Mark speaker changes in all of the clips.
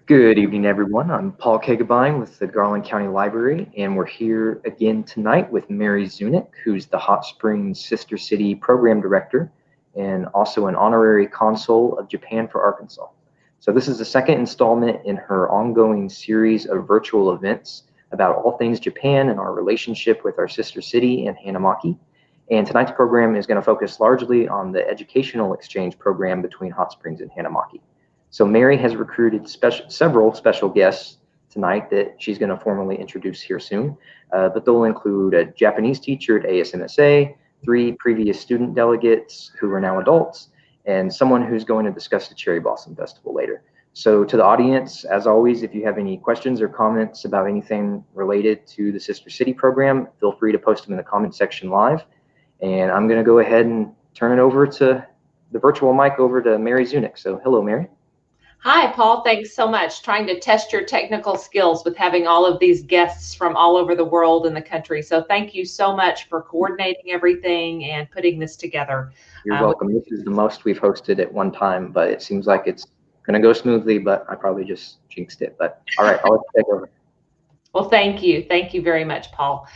Speaker 1: Good evening, everyone. I'm Paul Kagabine with the Garland County Library, and we're here again tonight with Mary Zunick, who's the Hot Springs Sister City Program Director and also an honorary consul of Japan for Arkansas. So this is the second installment in her ongoing series of virtual events about all things Japan and our relationship with our sister city in Hanamaki. And tonight's program is going to focus largely on the educational exchange program between Hot Springs and Hanamaki. So Mary has recruited several special guests tonight that she's going to formally introduce here soon, but they'll include a Japanese teacher at ASMSA, 3 previous student delegates who are now adults, and someone who's going to discuss the Cherry Blossom Festival later. So to the audience, as always, if you have any questions or comments about anything related to the Sister City program, feel free to post them in the comment section live. And I'm going to go ahead and turn it over to the virtual mic over to Mary Zunick. So hello, Mary.
Speaker 2: Hi, Paul. Thanks so much. Trying to test your technical skills with having all of these guests from all over the world and the country. So thank you so much for coordinating everything and putting this together.
Speaker 1: You're welcome. This is the most we've hosted at one time, but it seems like it's going to go smoothly, but I probably just jinxed it. But all right, I'll let you take over.
Speaker 2: Well, thank you. Thank you very much, Paul.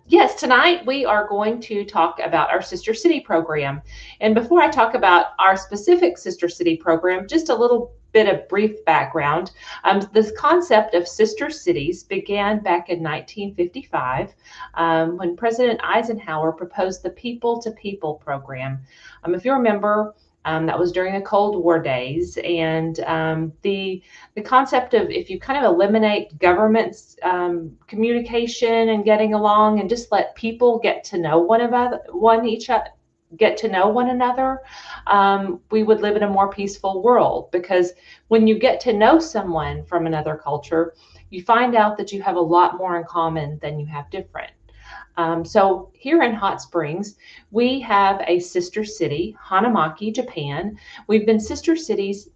Speaker 2: Yes, tonight we are going to talk about our Sister City program. And before I talk about our specific Sister City program, just a little bit of brief background. This concept of sister cities began back in 1955 when President Eisenhower proposed the People to People program. If you remember, that was during the Cold War days, and the concept of if you kind of eliminate government's communication and getting along, and just let people get to know one another, we would live in a more peaceful world. Because when you get to know someone from another culture, you find out that you have a lot more in common than you have different. So here in Hot Springs, we have a sister city, Hanamaki, Japan. We've been sister cities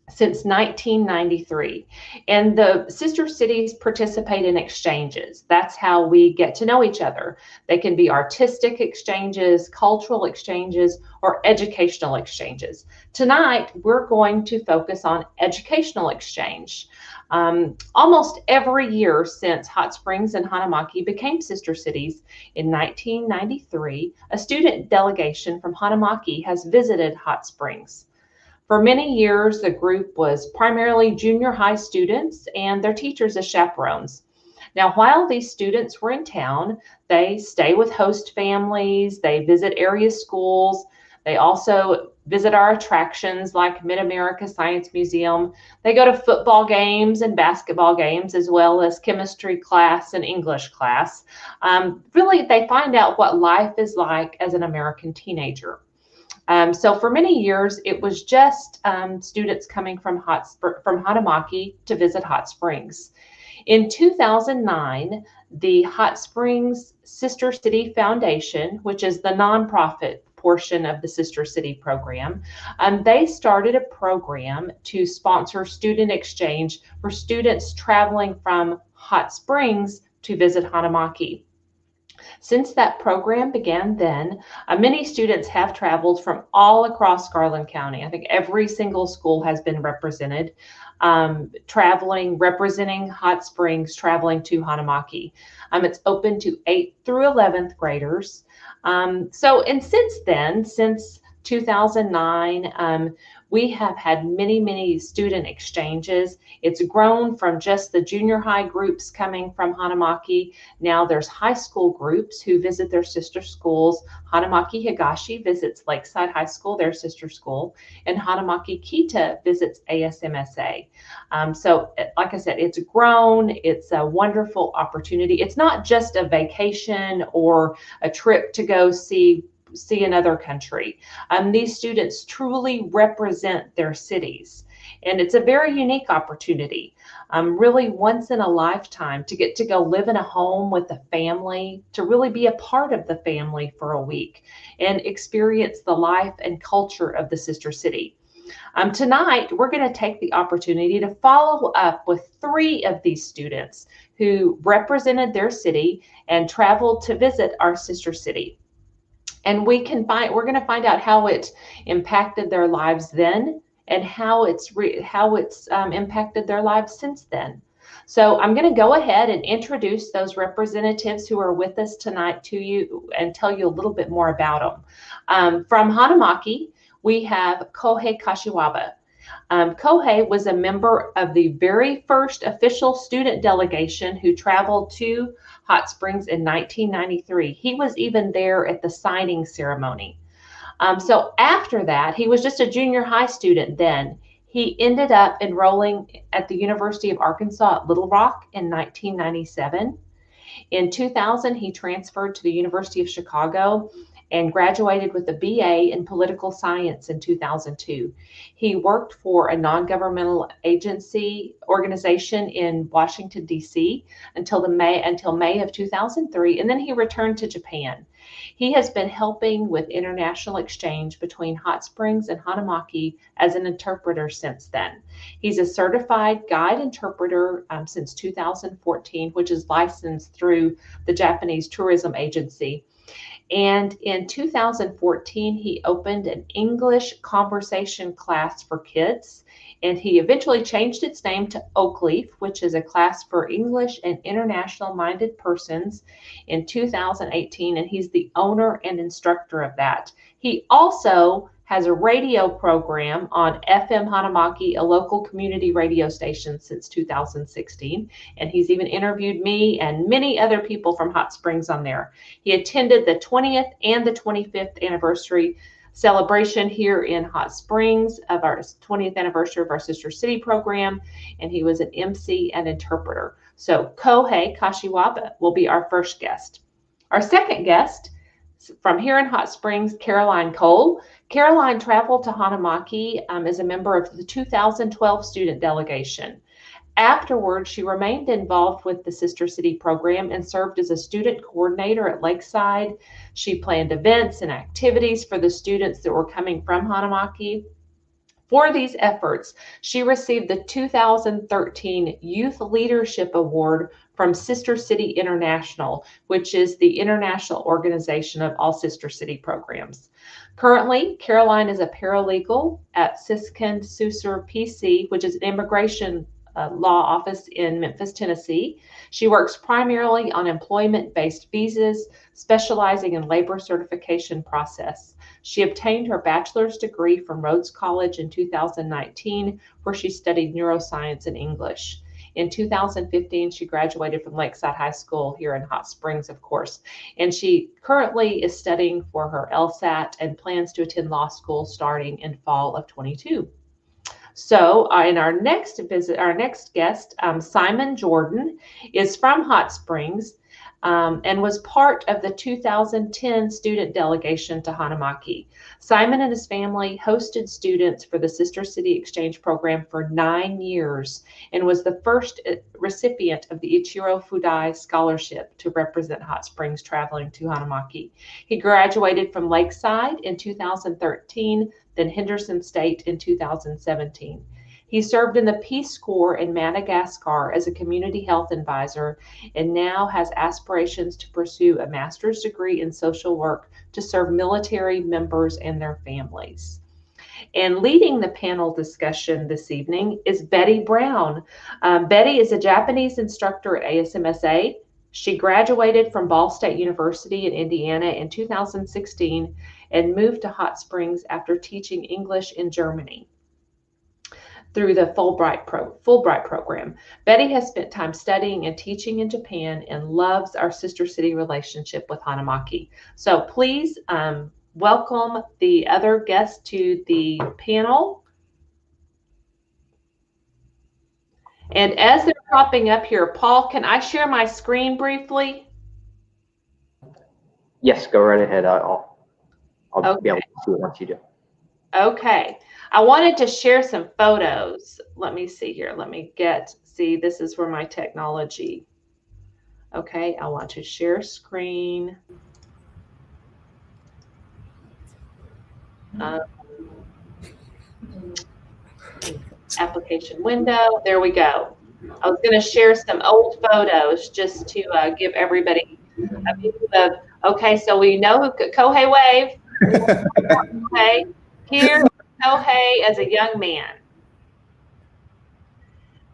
Speaker 2: since 1993. And the sister cities participate in exchanges. That's how we get to know each other. They can be artistic exchanges, cultural exchanges, or educational exchanges. Tonight, we're going to focus on educational exchange. Almost every year since Hot Springs and Hanamaki became sister cities in 1993, a student delegation from Hanamaki has visited Hot Springs. For many years, the group was primarily junior high students and their teachers as chaperones. Now, while these students were in town, they stay with host families, they visit area schools, they also visit our attractions like Mid-America Science Museum. They go to football games and basketball games, as well as chemistry class and English class. Really, they find out what life is like as an American teenager. So for many years, it was just students coming from Hanamaki to visit Hot Springs. In 2009, the Hot Springs Sister City Foundation, which is the nonprofit portion of the Sister City program, they started a program to sponsor student exchange for students traveling from Hot Springs to visit Hanamaki. Since that program began then, many students have traveled from all across Garland County. I think every single school has been represented, representing Hot Springs, traveling to Hanamaki. It's open to 8th through 11th graders. And since then, since 2009, we have had many student exchanges. It's grown from just the junior high groups coming from Hanamaki. Now there's high school groups who visit their sister schools. Hanamaki Higashi visits Lakeside High School, their sister school, and Hanamaki Kita visits ASMSA. Like I said, it's grown. It's a wonderful opportunity. It's not just a vacation or a trip to go see another country. These students truly represent their cities, and it's a very unique opportunity, really once in a lifetime, to get to go live in a home with a family, to really be a part of the family for a week and experience the life and culture of the sister city. Tonight, we're going to take the opportunity to follow up with 3 of these students who represented their city and traveled to visit our sister city. And we're going to find out how it impacted their lives then and how it's impacted their lives since then. So I'm going to go ahead and introduce those representatives who are with us tonight to you and tell you a little bit more about them. From Hanamaki, we have Kohei Kashiwaba. Kohei was a member of the very first official student delegation who traveled to Hot Springs in 1993. He was even there at the signing ceremony. So after that, he was just a junior high student then. He ended up enrolling at the University of Arkansas at Little Rock in 1997. In 2000, he transferred to the University of Chicago and graduated with a BA in political science in 2002. He worked for a non-governmental organization in Washington, D.C. until May of 2003, and then he returned to Japan. He has been helping with international exchange between Hot Springs and Hanamaki as an interpreter since then. He's a certified guide interpreter since 2014, which is licensed through the Japanese Tourism Agency. And in 2014, he opened an English conversation class for kids, and he eventually changed its name to Oakleaf, which is a class for English and international-minded persons in 2018, and he's the owner and instructor of that. He also has a radio program on FM Hanamaki, a local community radio station, since 2016. And he's even interviewed me and many other people from Hot Springs on there. He attended the 20th and the 25th anniversary celebration here in Hot Springs of our 20th anniversary of our Sister City program, and he was an MC and interpreter. So Kohei Kashiwaba will be our first guest. Our second guest from here in Hot Springs, Caroline Cole. Caroline traveled to Hanamaki as a member of the 2012 student delegation. Afterwards, she remained involved with the Sister City program and served as a student coordinator at Lakeside. She planned events and activities for the students that were coming from Hanamaki. For these efforts, she received the 2013 Youth Leadership Award from Sister City International, which is the international organization of all Sister City programs. Currently, Caroline is a paralegal at Siskind Susur PC, which is an immigration law office in Memphis, Tennessee. She works primarily on employment-based visas, specializing in labor certification process. She obtained her bachelor's degree from Rhodes College in 2019, where she studied neuroscience and English. In 2015, she graduated from Lakeside High School here in Hot Springs, of course, and she currently is studying for her LSAT and plans to attend law school starting in fall of 22. So in our next guest, Simon Jordan, is from Hot Springs and was part of the 2010 student delegation to Hanamaki. Simon and his family hosted students for the Sister City Exchange program for 9 years and was the first recipient of the Ichiro Fudai Scholarship to represent Hot Springs traveling to Hanamaki. He graduated from Lakeside in 2013, then Henderson State in 2017. He served in the Peace Corps in Madagascar as a community health advisor and now has aspirations to pursue a master's degree in social work to serve military members and their families. And leading the panel discussion this evening is Betty Brown. Betty is a Japanese instructor at ASMSA. She graduated from Ball State University in Indiana in 2016 and moved to Hot Springs after teaching English in Germany through the Fulbright program. Betty has spent time studying and teaching in Japan and loves our Sister City relationship with Hanamaki. So please welcome the other guests to the panel. And as they're popping up here, Paul, can I share my screen briefly?
Speaker 1: Yes, go right ahead. I'll
Speaker 2: Okay.
Speaker 1: be able to see it once you do.
Speaker 2: Okay. I wanted to share some photos. Let me see here. See, this is where my technology. Okay, I want to share screen. Application window. There we go. I was going to share some old photos just to give everybody a view of. Okay, so we know who Kohei wave. Okay, here Kohei as a young man.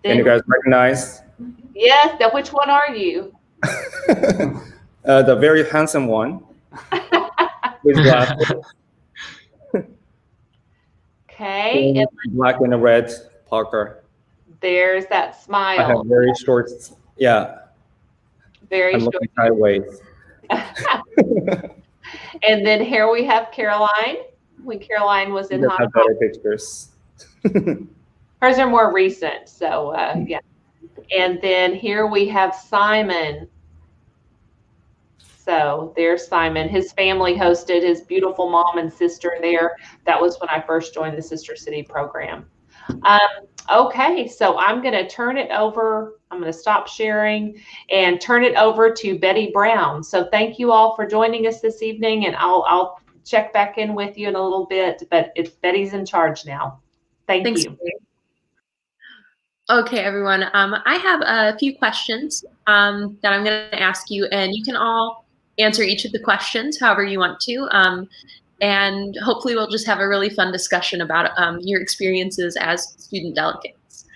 Speaker 3: Can you guys recognize?
Speaker 2: Yes, now which one are you?
Speaker 3: The very handsome one with glasses.
Speaker 2: Okay, and
Speaker 3: Black and a red Parker.
Speaker 2: there's that
Speaker 3: I
Speaker 2: smile.
Speaker 3: have very short,
Speaker 2: Very
Speaker 3: I'm
Speaker 2: short.
Speaker 3: looking sideways.
Speaker 2: And then here we have Caroline, when Caroline was in
Speaker 3: You
Speaker 2: Hong
Speaker 3: have
Speaker 2: Kong.
Speaker 3: better pictures.
Speaker 2: Hers are more recent, so yeah. And then here we have Simon. So there's Simon. His family hosted his beautiful mom and sister there. That was when I first joined the Sister City program. Okay, so I'm going to turn it over. I'm going to stop sharing and turn it over to Betty Brown. So thank you all for joining us this evening, and I'll check back in with you in a little bit, but Betty's in charge now. Thanks. You.
Speaker 4: Okay, everyone. I have a few questions that I'm going to ask you, and you can all answer each of the questions however you want to. And hopefully we'll just have a really fun discussion about your experiences as student delegates.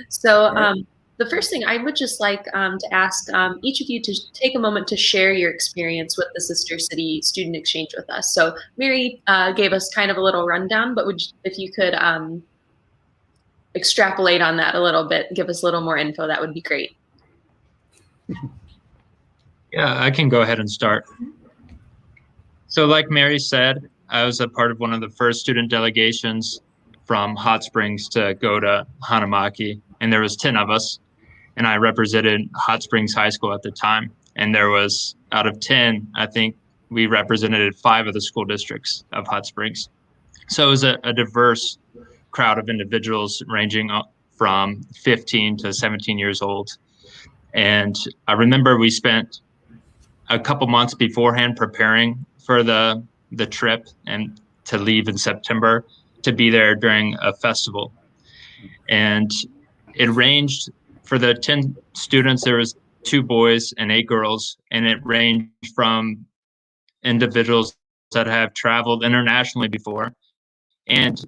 Speaker 4: So the first thing I would just like to ask each of you to take a moment to share your experience with the Sister City Student Exchange with us. So Mary gave us kind of a little rundown, but if you could extrapolate on that a little bit, give us a little more info, that would be great.
Speaker 5: Yeah, I can go ahead and start. So like Mary said, I was a part of one of the first student delegations from Hot Springs to go to Hanamaki, and there was 10 of us, and I represented Hot Springs High School at the time. And there was, out of 10, I think we represented 5 of the school districts of Hot Springs. So it was a diverse crowd of individuals ranging from 15 to 17 years old. And I remember we spent a couple months beforehand preparing for the trip and to leave in September to be there during a festival. And it ranged for the 10 students, there was 2 boys and 8 girls, and it ranged from individuals that have traveled internationally before and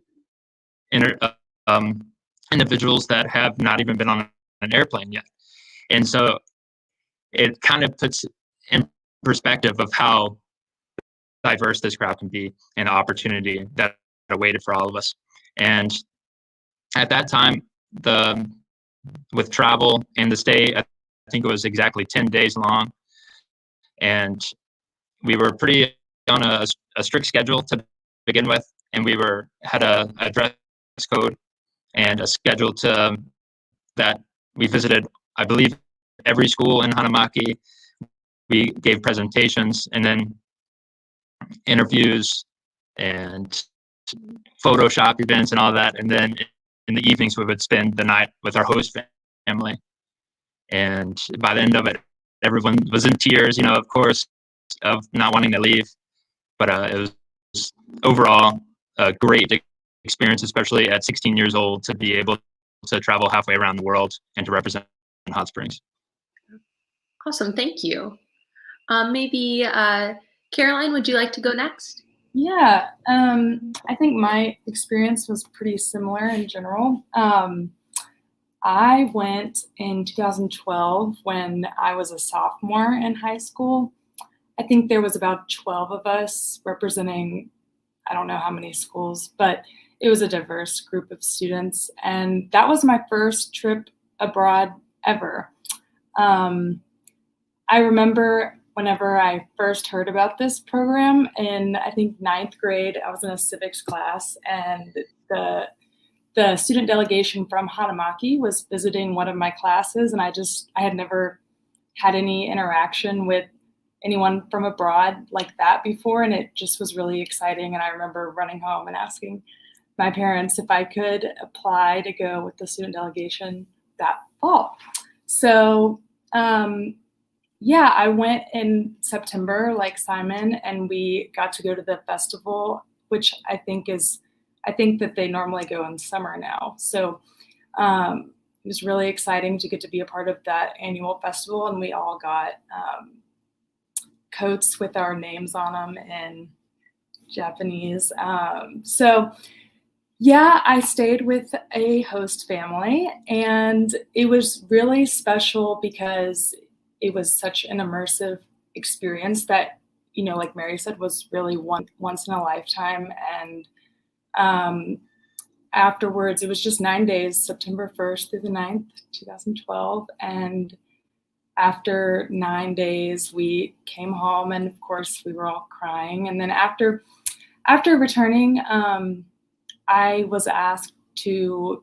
Speaker 5: individuals that have not even been on an airplane yet. And so it kind of puts in perspective of how diverse this crowd can be and the opportunity that awaited for all of us. And at that time, with travel and the stay, I think it was exactly 10 days long. And we were pretty on a strict schedule to begin with. And we had a dress code and a schedule that we visited, I believe, every school in Hanamaki. We gave presentations and then interviews and Photoshop events and all that. And then in the evenings, we would spend the night with our host family. And by the end of it, everyone was in tears, of course, of not wanting to leave. But it was overall a great experience, especially at 16 years old, to be able to travel halfway around the world and to represent Hot Springs.
Speaker 4: Awesome, thank you. Maybe Caroline, would you like to go next?
Speaker 6: Yeah, I think my experience was pretty similar in general. I went in 2012 when I was a sophomore in high school. I think there was about 12 of us representing, I don't know how many schools, but it was a diverse group of students. And that was my first trip abroad ever. I remember whenever I first heard about this program in, I think, 9th grade, I was in a civics class, and the student delegation from Hanamaki was visiting one of my classes, and I had never had any interaction with anyone from abroad like that before, and it just was really exciting. And I remember running home and asking my parents if I could apply to go with the student delegation that fall. So yeah, I went in September like Simon, and we got to go to the festival, which I think that they normally go in summer now. So it was really exciting to get to be a part of that annual festival, and we all got coats with our names on them in Japanese. So Yeah, I stayed with a host family, and it was really special because it was such an immersive experience that, like Mary said, was really once in a lifetime. And afterwards, it was just 9 days, September 1st through the 9th, 2012. And after 9 days, we came home, and of course, we were all crying. And then after returning, I was asked to,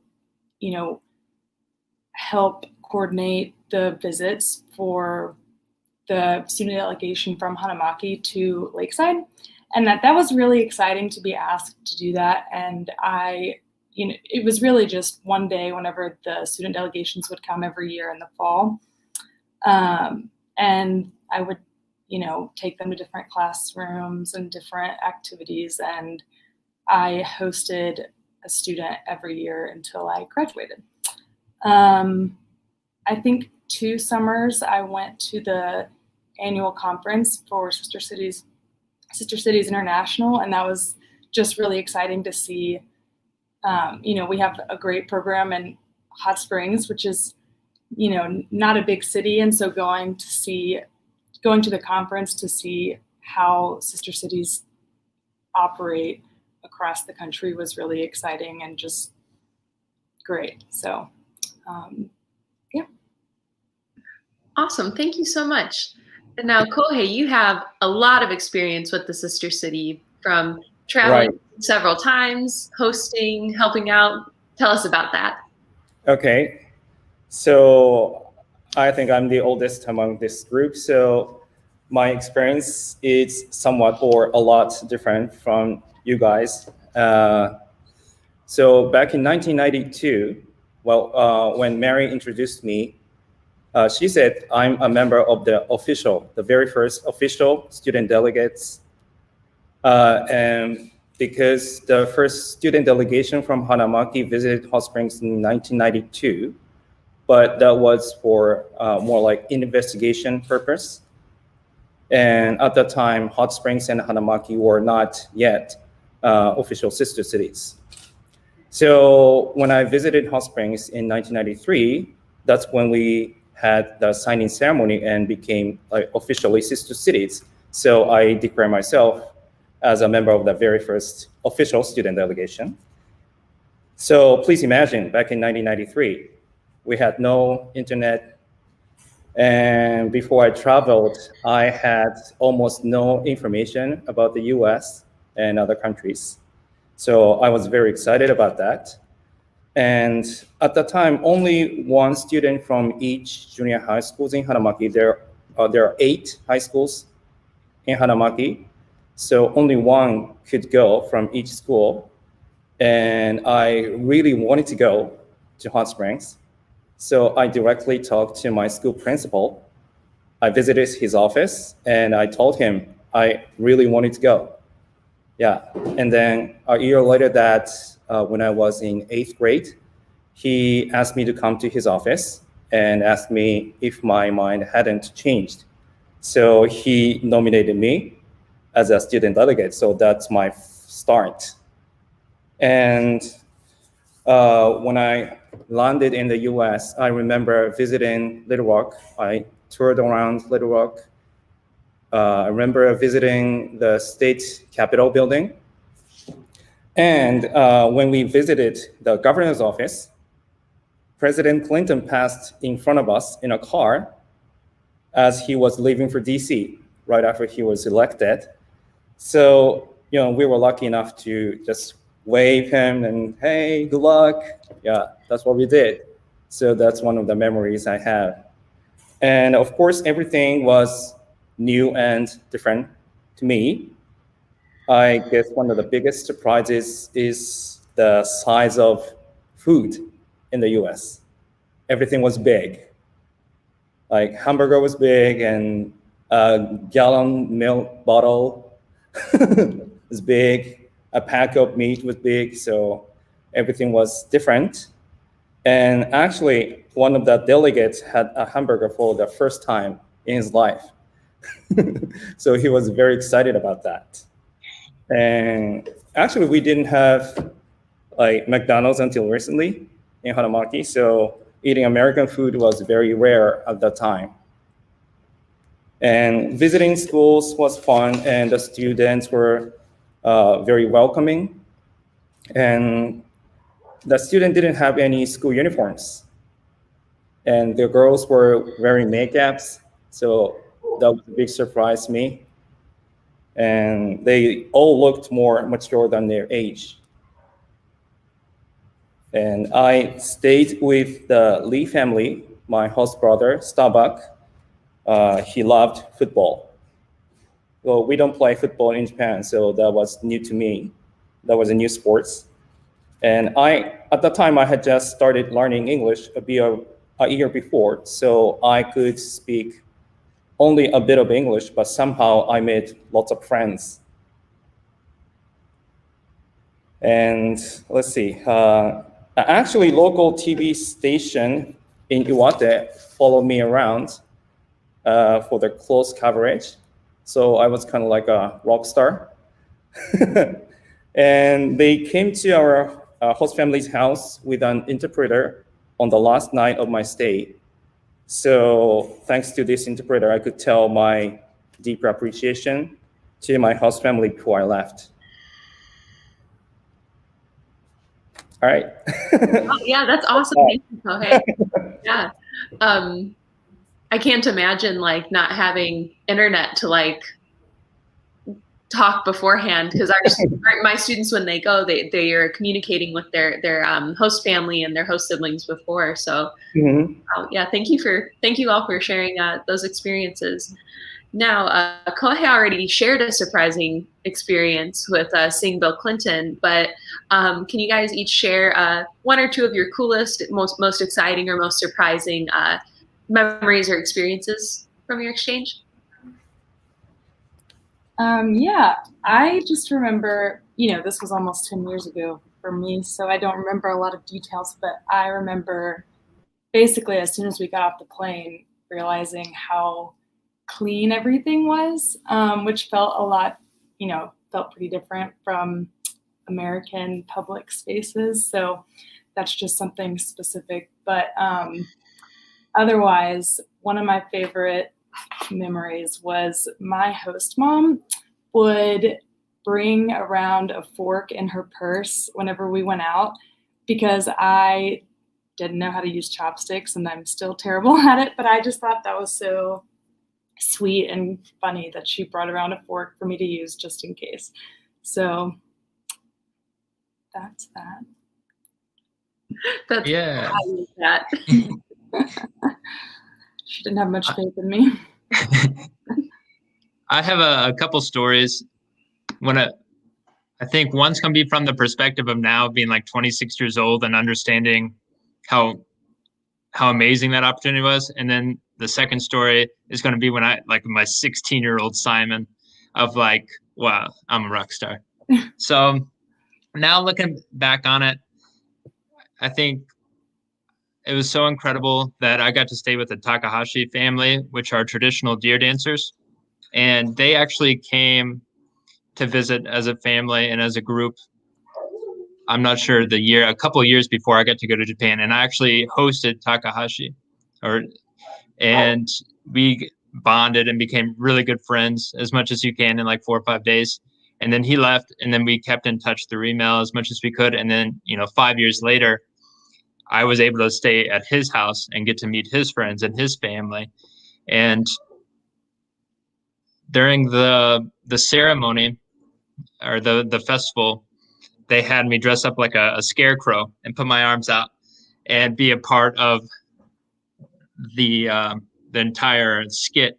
Speaker 6: help coordinate the visits for the student delegation from Hanamaki to Lakeside. And that was really exciting to be asked to do that. And it was really just one day whenever the student delegations would come every year in the fall. And I would, take them to different classrooms and different activities. And I hosted a student every year until I graduated. I think 2 summers I went to the annual conference for Sister Cities International, and that was just really exciting to see. We have a great program in Hot Springs, which is, not a big city, and so going to the conference to see how Sister Cities operate across the country was really exciting and just great. So, yeah.
Speaker 4: Awesome. Thank you so much. And now, Kohei, you have a lot of experience with the Sister City, from traveling several times, hosting, helping out. Tell us about that.
Speaker 3: Okay. So I think I'm the oldest among this group. So my experience is somewhat or a lot different from you guys. So back in 1992, when Mary introduced me, she said, I'm a member of the very first official student delegates. And because the first student delegation from Hanamaki visited Hot Springs in 1992, but that was for more like investigation purpose. And at that time, Hot Springs and Hanamaki were not yet official sister cities. So when I visited Hot Springs in 1993, that's when we had the signing ceremony and became officially sister cities. So I declare myself as a member of the very first official student delegation. So please imagine, back in 1993, we had no internet. And before I traveled, I had almost no information about the US and other countries. So I was very excited about that. And at the time, only one student from each junior high schools in Hanamaki. There are 8 high schools in Hanamaki. So only one could go from each school. And I really wanted to go to Hot Springs. So I directly talked to my school principal. I visited his office and I told him I really wanted to go. Yeah, and then a year later when I was in 8th grade, he asked me to come to his office and asked me if my mind hadn't changed. So he nominated me as a student delegate. So that's my start. And when I landed in the US, I remember visiting Little Rock. I toured around Little Rock. I remember visiting the state capitol building. And when we visited the governor's office, President Clinton passed in front of us in a car as he was leaving for DC right after he was elected. So, we were lucky enough to just wave him and, hey, good luck. Yeah, that's what we did. So that's one of the memories I have. And of course, everything was new and different to me. I guess one of the biggest surprises is the size of food in the US. Everything was big. Like hamburger was big and a gallon milk bottle was big. A pack of meat was big, so everything was different. And actually, one of the delegates had a hamburger for the first time in his life. So he was very excited about that. And actually, we didn't have like McDonald's until recently in Hanamaki. So eating American food was very rare at that time. And visiting schools was fun, and the students were very welcoming. And the student didn't have any school uniforms. And the girls were wearing makeups, so that was a big surprise to me. And they all looked more mature than their age. And I stayed with the Lee family, my host brother, Starbuck. He loved football. Well, we don't play football in Japan, so that was new to me. That was a new sport. And at that time, I had just started learning English a year before, so I could speak only a bit of English, but somehow I made lots of friends. And let's see, actually local TV station in Iwate followed me around for their close coverage. So I was kind of like a rock star. And they came to our host family's house with an interpreter on the last night of my stay. So thanks to this interpreter, I could tell my deep appreciation to my host family before I left. All right.
Speaker 4: Oh, yeah, that's awesome. Thank you, Kohei. Yeah. I can't imagine like not having internet to like talk beforehand, because my students, when they go, they are communicating with their host family and their host siblings before. So yeah, thank you all for sharing those experiences. Now, Kohei already shared a surprising experience with seeing Bill Clinton, but can you guys each share one or two of your coolest, most exciting, or most surprising memories or experiences from your exchange?
Speaker 6: Yeah, I just remember, this was almost 10 years ago for me, so I don't remember a lot of details, but I remember basically as soon as we got off the plane, realizing how clean everything was, which felt felt pretty different from American public spaces. So that's just something specific. But otherwise, one of my favorite memories was my host mom would bring around a fork in her purse whenever we went out, because I didn't know how to use chopsticks and I'm still terrible at it, but I just thought that was so sweet and funny that she brought around a fork for me to use just in case. So that's that.
Speaker 4: That's
Speaker 5: yeah.
Speaker 4: That.
Speaker 6: She didn't have much faith in me.
Speaker 5: I have a couple stories. I think one's going to be from the perspective of now being like 26 years old and understanding how amazing that opportunity was. And then the second story is going to be when I, like my 16-year-old Simon, of like, wow, I'm a rock star. So now looking back on it, I think it was so incredible that I got to stay with the Takahashi family, which are traditional deer dancers. And they actually came to visit as a family and as a group. I'm not sure the year, a couple of years before I got to go to Japan, and I actually hosted Takahashi, and we bonded and became really good friends as much as you can in like 4 or 5 days. And then he left, and then we kept in touch through email as much as we could. And then, 5 years later, I was able to stay at his house and get to meet his friends and his family. And during the ceremony or the festival, they had me dress up like a scarecrow and put my arms out and be a part of the entire skit.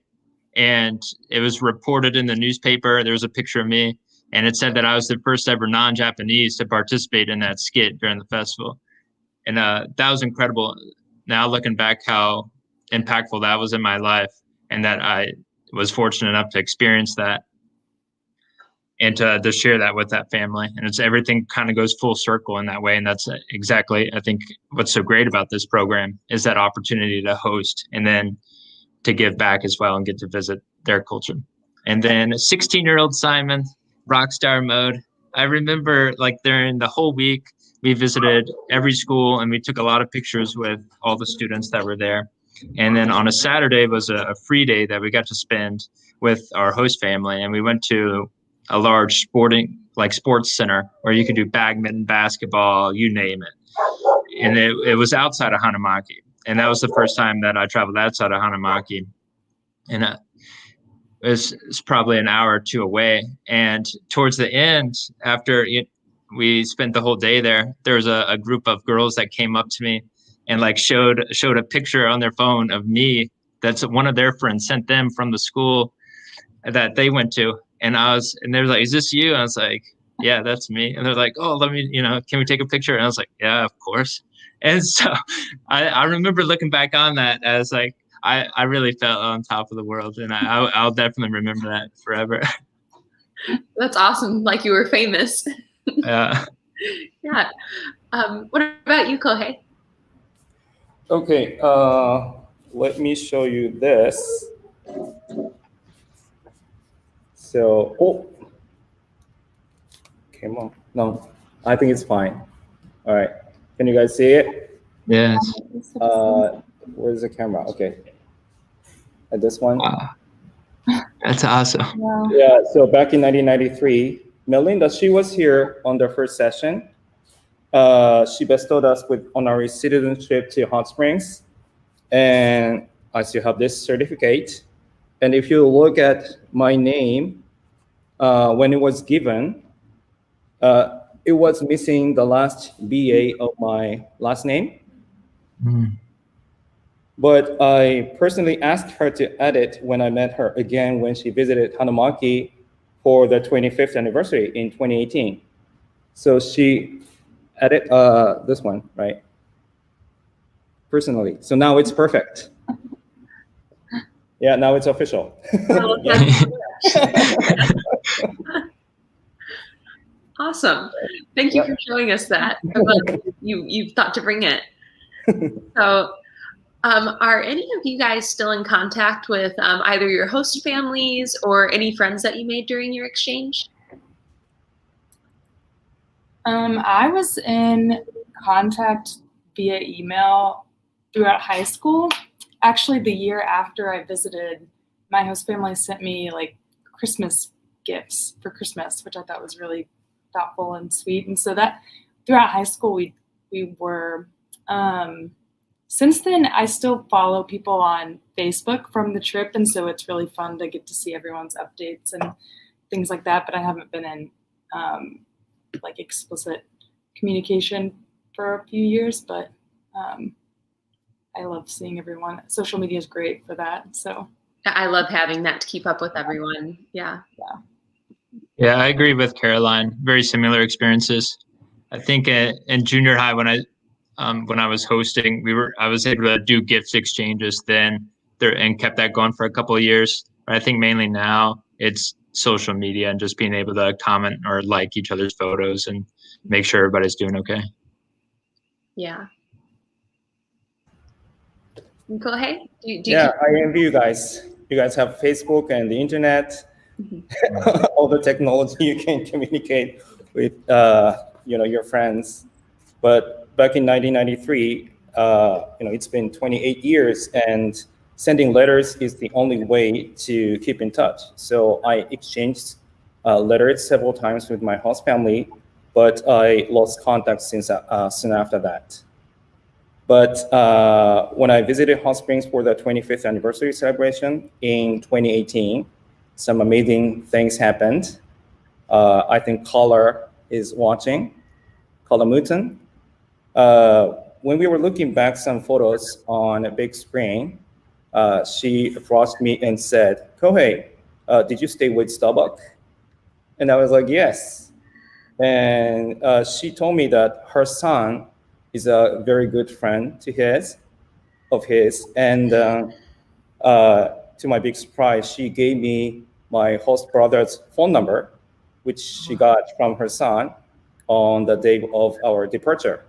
Speaker 5: And it was reported in the newspaper. There was a picture of me, and it said that I was the first ever non-Japanese to participate in that skit during the festival. And that was incredible. Now looking back, how impactful that was in my life, and that I was fortunate enough to experience that and to share that with that family. And it's everything kind of goes full circle in that way. And that's exactly, I think, what's so great about this program is that opportunity to host and then to give back as well and get to visit their culture. And then 16-year-old Simon, rock star mode. I remember like during the whole week, we visited every school and we took a lot of pictures with all the students that were there. And then on a Saturday was a free day that we got to spend with our host family, and we went to a large sports center where you could do badminton, basketball, you name it. And it was outside of Hanamaki. And that was the first time that I traveled outside of Hanamaki. And it's probably an hour or two away. And towards the end, after we spent the whole day there, there was a group of girls that came up to me and like showed a picture on their phone of me that's one of their friends sent them from the school that they went to. And they were like, "Is this you?" And I was like, "Yeah, that's me." And they're like, "Oh, let me, can we take a picture?" And I was like, "Yeah, of course." And so I remember looking back on that as like, I really felt on top of the world, and I'll definitely remember that forever.
Speaker 4: That's awesome. Like you were famous.
Speaker 5: Yeah.
Speaker 4: Yeah. What about you, Kohei?
Speaker 3: Okay, let me show you this. So, come on. No, I think it's fine. All right, can you guys see it?
Speaker 5: Yes.
Speaker 3: Where's the camera? Okay, at this one.
Speaker 5: Wow. That's awesome.
Speaker 6: Wow.
Speaker 3: Yeah, so back in 1993, Melinda, she was here on the first session. She bestowed us with honorary citizenship to Hot Springs, and I still have this certificate. And if you look at my name, when it was given, it was missing the last BA of my last name.
Speaker 5: Mm.
Speaker 3: But I personally asked her to add it when I met her again when she visited Hanamaki for the 25th anniversary in 2018. So she added this one, right? Personally. So now it's perfect. Yeah, now it's official.
Speaker 4: Awesome. Thank you for showing us that. You've thought to bring it. So are any of you guys still in contact with either your host families or any friends that you made during your exchange?
Speaker 6: I was in contact via email throughout high school. Actually, the year after I visited, my host family sent me like Christmas gifts for Christmas, which I thought was really thoughtful and sweet. And so that throughout high school, we were, since then, I still follow people on Facebook from the trip. And so it's really fun to get to see everyone's updates and things like that. But I haven't been in like explicit communication for a few years, but I love seeing everyone. Social media is great for that. So
Speaker 4: I love having that to keep up with everyone. Yeah.
Speaker 5: Yeah, I agree with Caroline. Very similar experiences. I think in junior high when I was hosting, I was able to do gifts exchanges then and kept that going for a couple of years. But I think mainly now it's social media and just being able to comment or like each other's photos and make sure everybody's doing okay.
Speaker 4: Yeah. Go ahead.
Speaker 3: Yeah, I envy you guys. You guys have Facebook and the internet, all the technology you can communicate with your friends. But back in 1993, it's been 28 years, and sending letters is the only way to keep in touch. So I exchanged letters several times with my host family, but I lost contact soon after that. But when I visited Hot Springs for the 25th anniversary celebration in 2018, some amazing things happened. I think Caller is watching, Caller Muten. When we were looking back some photos on a big screen, she approached me and said, "Kohei, did you stay with Starbucks?" And I was like, "Yes." And she told me that her son is a very good friend of his. And to my big surprise, she gave me my host brother's phone number, which she got from her son on the day of our departure.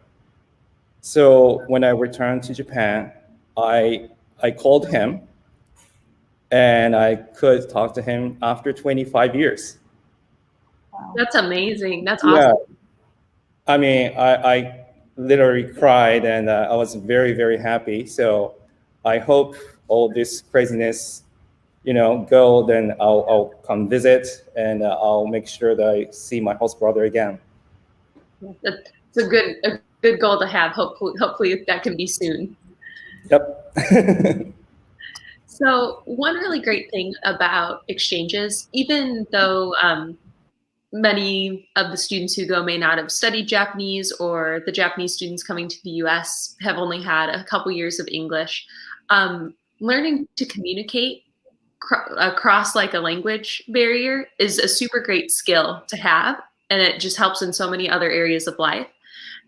Speaker 3: So when I returned to Japan, I called him, and I could talk to him after 25 years.
Speaker 4: That's amazing. That's awesome.
Speaker 3: I mean, I literally cried, and I was very, very happy. So I hope all this craziness, go, then I'll come visit, and I'll make sure that I see my host brother again.
Speaker 4: It's a good goal to have. Hopefully that can be soon.
Speaker 3: Yep.
Speaker 4: So one really great thing about exchanges, even though many of the students who go may not have studied Japanese, or the Japanese students coming to the US have only had a couple years of English, learning to communicate across like a language barrier is a super great skill to have, and it just helps in so many other areas of life.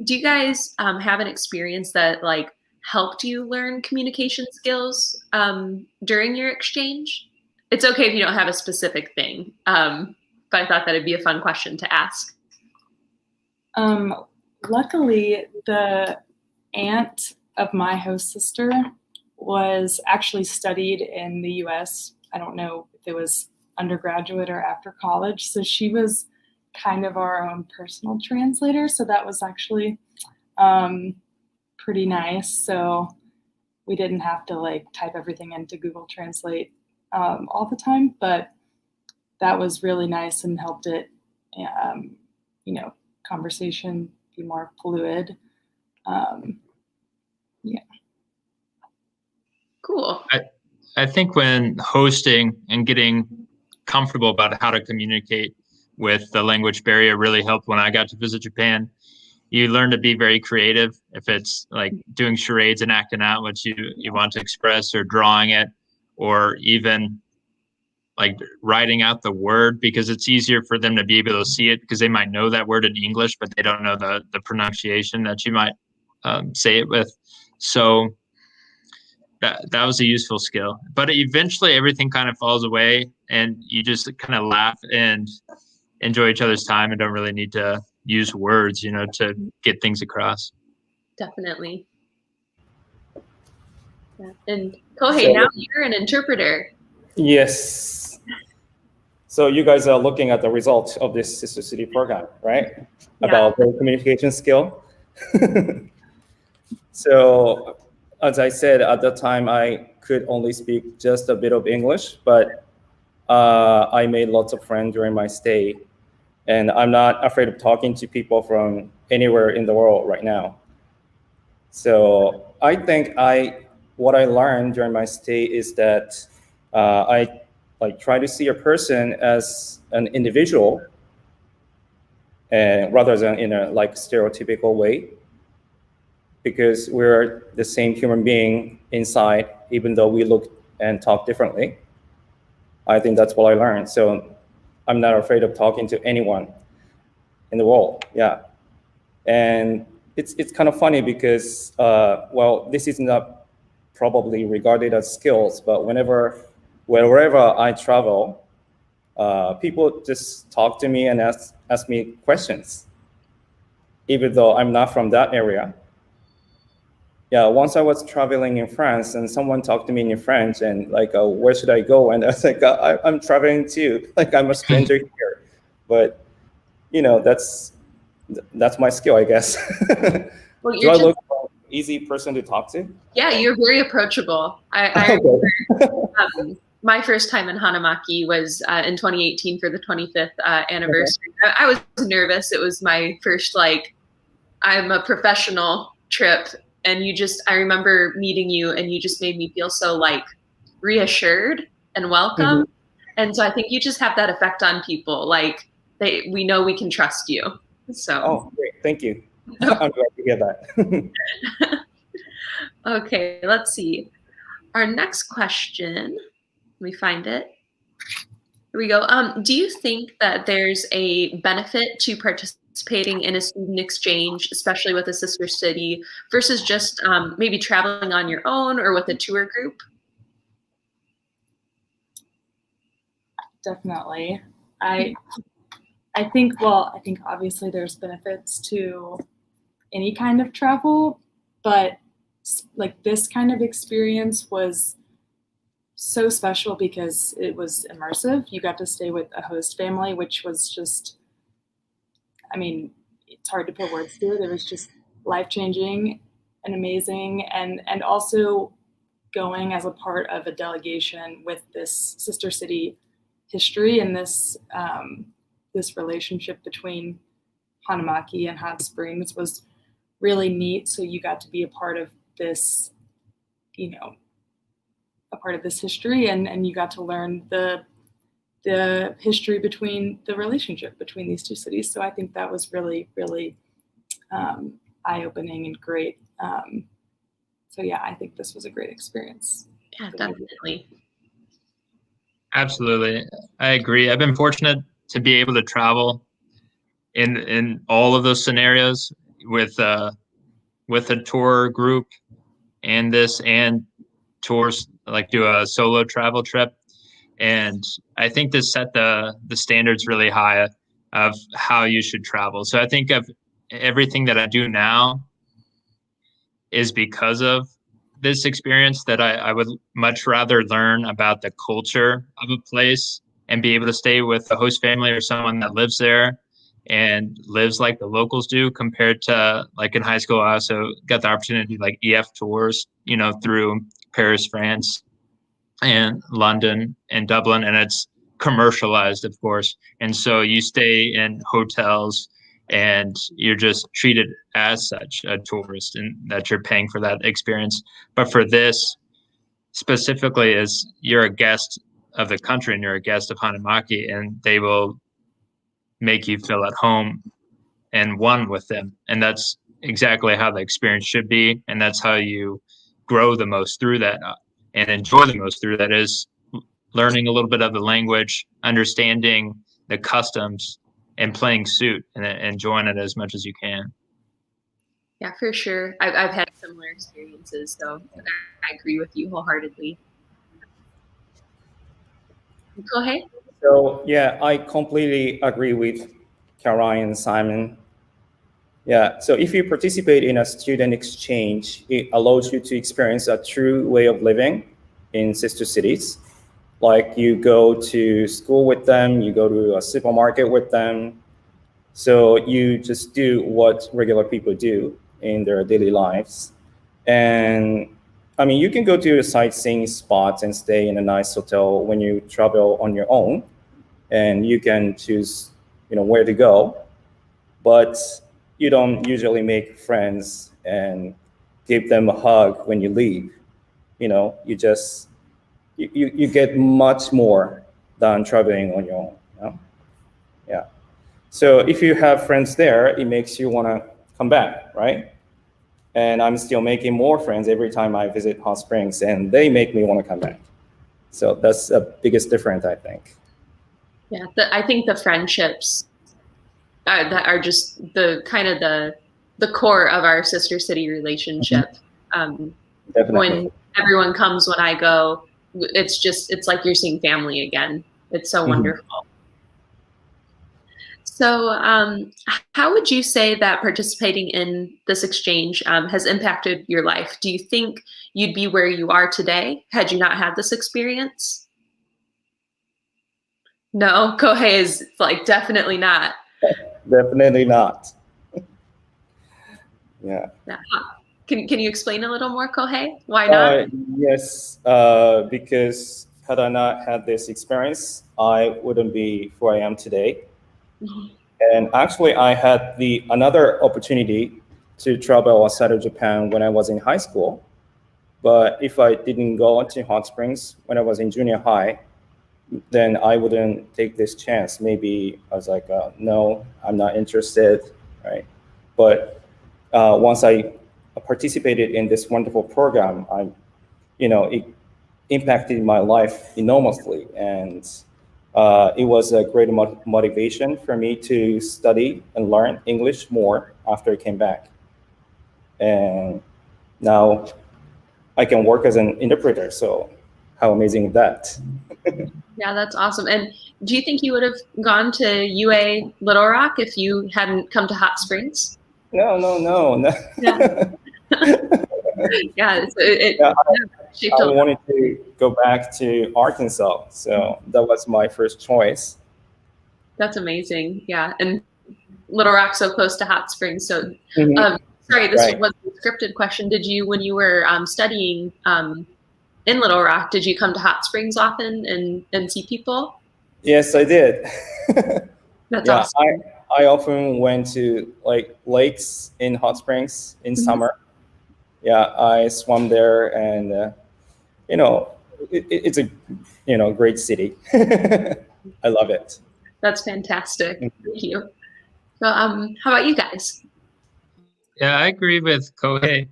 Speaker 4: Do you guys have an experience that like helped you learn communication skills during your exchange? It's okay if you don't have a specific thing, but I thought that'd be a fun question to ask.
Speaker 6: Luckily, the aunt of my host sister was actually studied in the US. I don't know if it was undergraduate or after college. So she was kind of our own personal translator. So that was actually pretty nice. So we didn't have to like type everything into Google Translate all the time, but that was really nice and helped it, conversation be more fluid. Yeah.
Speaker 4: Cool.
Speaker 5: I think when hosting and getting comfortable about how to communicate with the language barrier really helped when I got to visit Japan. You learn to be very creative. If it's like doing charades and acting out what you want to express, or drawing it, or even like writing out the word, because it's easier for them to be able to see it, because they might know that word in English, but they don't know the pronunciation that you might say it with. So that was a useful skill. But eventually everything kind of falls away, and you just kind of laugh and enjoy each other's time, and don't really need to use words, to get things across.
Speaker 4: Definitely. Yeah. And Kohei, now you're an interpreter.
Speaker 3: Yes. So you guys are looking at the results of this Sister City program, right?
Speaker 4: Yeah.
Speaker 3: About the communication skill. So as I said, at the time, I could only speak just a bit of English, but I made lots of friends during my stay. And I'm not afraid of talking to people from anywhere in the world right now. So I think what I learned during my stay is that I try to see a person as an individual, rather than in a stereotypical way, because we're the same human being inside, even though we look and talk differently. I think that's what I learned. So I'm not afraid of talking to anyone in the world. Yeah. And it's kind of funny because, this is not probably regarded as skills, but wherever I travel, people just talk to me and ask me questions, even though I'm not from that area. Yeah, once I was traveling in France, and someone talked to me in French, and where should I go? And I was like, I'm traveling too. I'm a stranger here, but that's my skill, I guess.
Speaker 4: Well,
Speaker 3: Do I look like an easy person to talk to?
Speaker 4: Yeah, you're very approachable. I remember my first time in Hanamaki was in 2018 for the 25th anniversary. Okay. I was nervous. It was my first I'm a professional trip. And I remember meeting you, and you just made me feel so reassured and welcome. Mm-hmm. And so I think you just have that effect on people. We know we can trust you. So.
Speaker 3: Oh, great. Thank you. I'm glad to hear that.
Speaker 4: Okay, let's see. Our next question, let me find it. Here we go. Do you think that there's a benefit to participating in a student exchange, especially with a sister city, versus just maybe traveling on your own or with a tour group?
Speaker 6: Definitely. I think obviously there's benefits to any kind of travel, but this kind of experience was so special because it was immersive. You got to stay with a host family, which was just, it's hard to put words to it. It was just life-changing and amazing, and also going as a part of a delegation with this sister city history and this this relationship between Hanamaki and Hot Springs was really neat. So you got to be a part of this, you know, a part of this history, and you got to learn the history between the relationship between these two cities. So I think that was really, really eye-opening and great. So yeah, I think this was a great experience.
Speaker 4: Yeah, definitely.
Speaker 5: Absolutely. I agree. I've been fortunate to be able to travel in all of those scenarios with a tour group and tours, like do a solo travel trip. And I think this set the standards really high of how you should travel. So I think of everything that I do now is because of this experience, that I would much rather learn about the culture of a place and be able to stay with a host family or someone that lives there and lives like the locals do, compared to, like, in high school, I also got the opportunity to like EF tours, you know, through Paris, France, and London and Dublin, and it's commercialized, of course. And so you stay in hotels and you're just treated as such a tourist, and that you're paying for that experience. But for this specifically, is you're a guest of the country and you're a guest of Hanamaki, and they will make you feel at home and one with them. And that's exactly how the experience should be. And that's how you grow the most through that and enjoy the most through that, is learning a little bit of the language, understanding the customs, and playing suit and enjoying it as much as you can.
Speaker 4: Yeah, for sure. I've had similar experiences, so I agree with you wholeheartedly. Go ahead.
Speaker 3: So yeah, I completely agree with Caroline and Simon. Yeah, so if you participate in a student exchange, it allows you to experience a true way of living in sister cities. Like, you go to school with them, you go to a supermarket with them. So you just do what regular people do in their daily lives. And I mean, you can go to a sightseeing spots and stay in a nice hotel when you travel on your own, and you can choose, you know, where to go. But you don't usually make friends and give them a hug when you leave. You know, you just you get much more than traveling on your own. You know? Yeah. So if you have friends there, it makes you want to come back, right? And I'm still making more friends every time I visit Hot Springs, and they make me want to come back. So that's the biggest difference, I think.
Speaker 4: Yeah, I think the friendships that are just the kind of the core of our sister city relationship.
Speaker 3: Definitely.
Speaker 4: When everyone comes, when I go, it's like you're seeing family again. It's so wonderful. So how would you say that participating in this exchange has impacted your life? Do you think you'd be where you are today had you not had this experience? No, Kohei is like, definitely not.
Speaker 3: Definitely not. Yeah.
Speaker 4: Can you explain a little more, Kohei? Why not?
Speaker 3: Yes, because had I not had this experience, I wouldn't be who I am today. And actually, I had another opportunity to travel outside of Japan when I was in high school. But if I didn't go to Hot Springs when I was in junior high, then I wouldn't take this chance. Maybe I was like, no, I'm not interested, right? But once I participated in this wonderful program, it impacted my life enormously, and it was a great motivation for me to study and learn English more after I came back. And now I can work as an interpreter, so how amazing is that?
Speaker 4: Yeah, that's awesome. And do you think you would have gone to UA Little Rock if you hadn't come to Hot Springs?
Speaker 3: No.
Speaker 4: Yeah. Yeah,
Speaker 3: I wanted to go back to Arkansas, so that was my first choice.
Speaker 4: That's amazing. Yeah, and Little Rock so close to Hot Springs. So, sorry, this was a scripted question. Did you, when you were studying in Little Rock, did you come to Hot Springs often and see people?
Speaker 3: Yes, I did.
Speaker 4: That's awesome.
Speaker 3: I often went to like lakes in Hot Springs in summer. Yeah, I swam there, and you know, it's a great city. I love it.
Speaker 4: That's fantastic. Thank you. So, how about you guys?
Speaker 5: Yeah, I agree with Kohei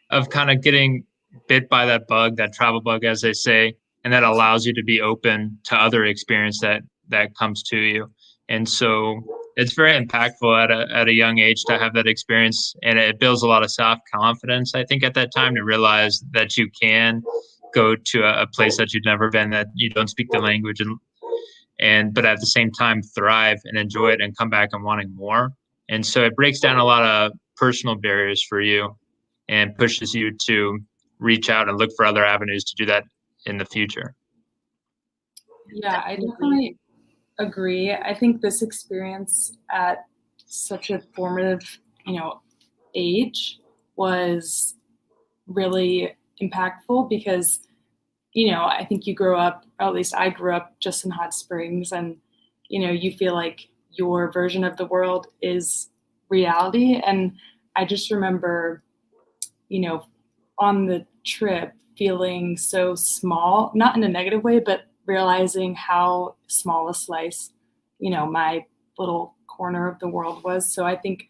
Speaker 5: of kind of getting bit by that bug, that travel bug, as they say, and that allows you to be open to other experience that comes to you. And so it's very impactful at a young age to have that experience, and it builds a lot of self-confidence, I think, at that time, to realize that you can go to a place that you've never been, that you don't speak the language, but at the same time thrive and enjoy it and come back and wanting more. And so it breaks down a lot of personal barriers for you and pushes you to reach out and look for other avenues to do that in the future.
Speaker 6: Yeah, I definitely agree. I think this experience at such a formative, age was really impactful because, I think you grow up, or at least I grew up just in Hot Springs, and, you feel like your version of the world is reality. And I just remember, on the trip feeling so small, not in a negative way, but realizing how small a slice, my little corner of the world was. So I think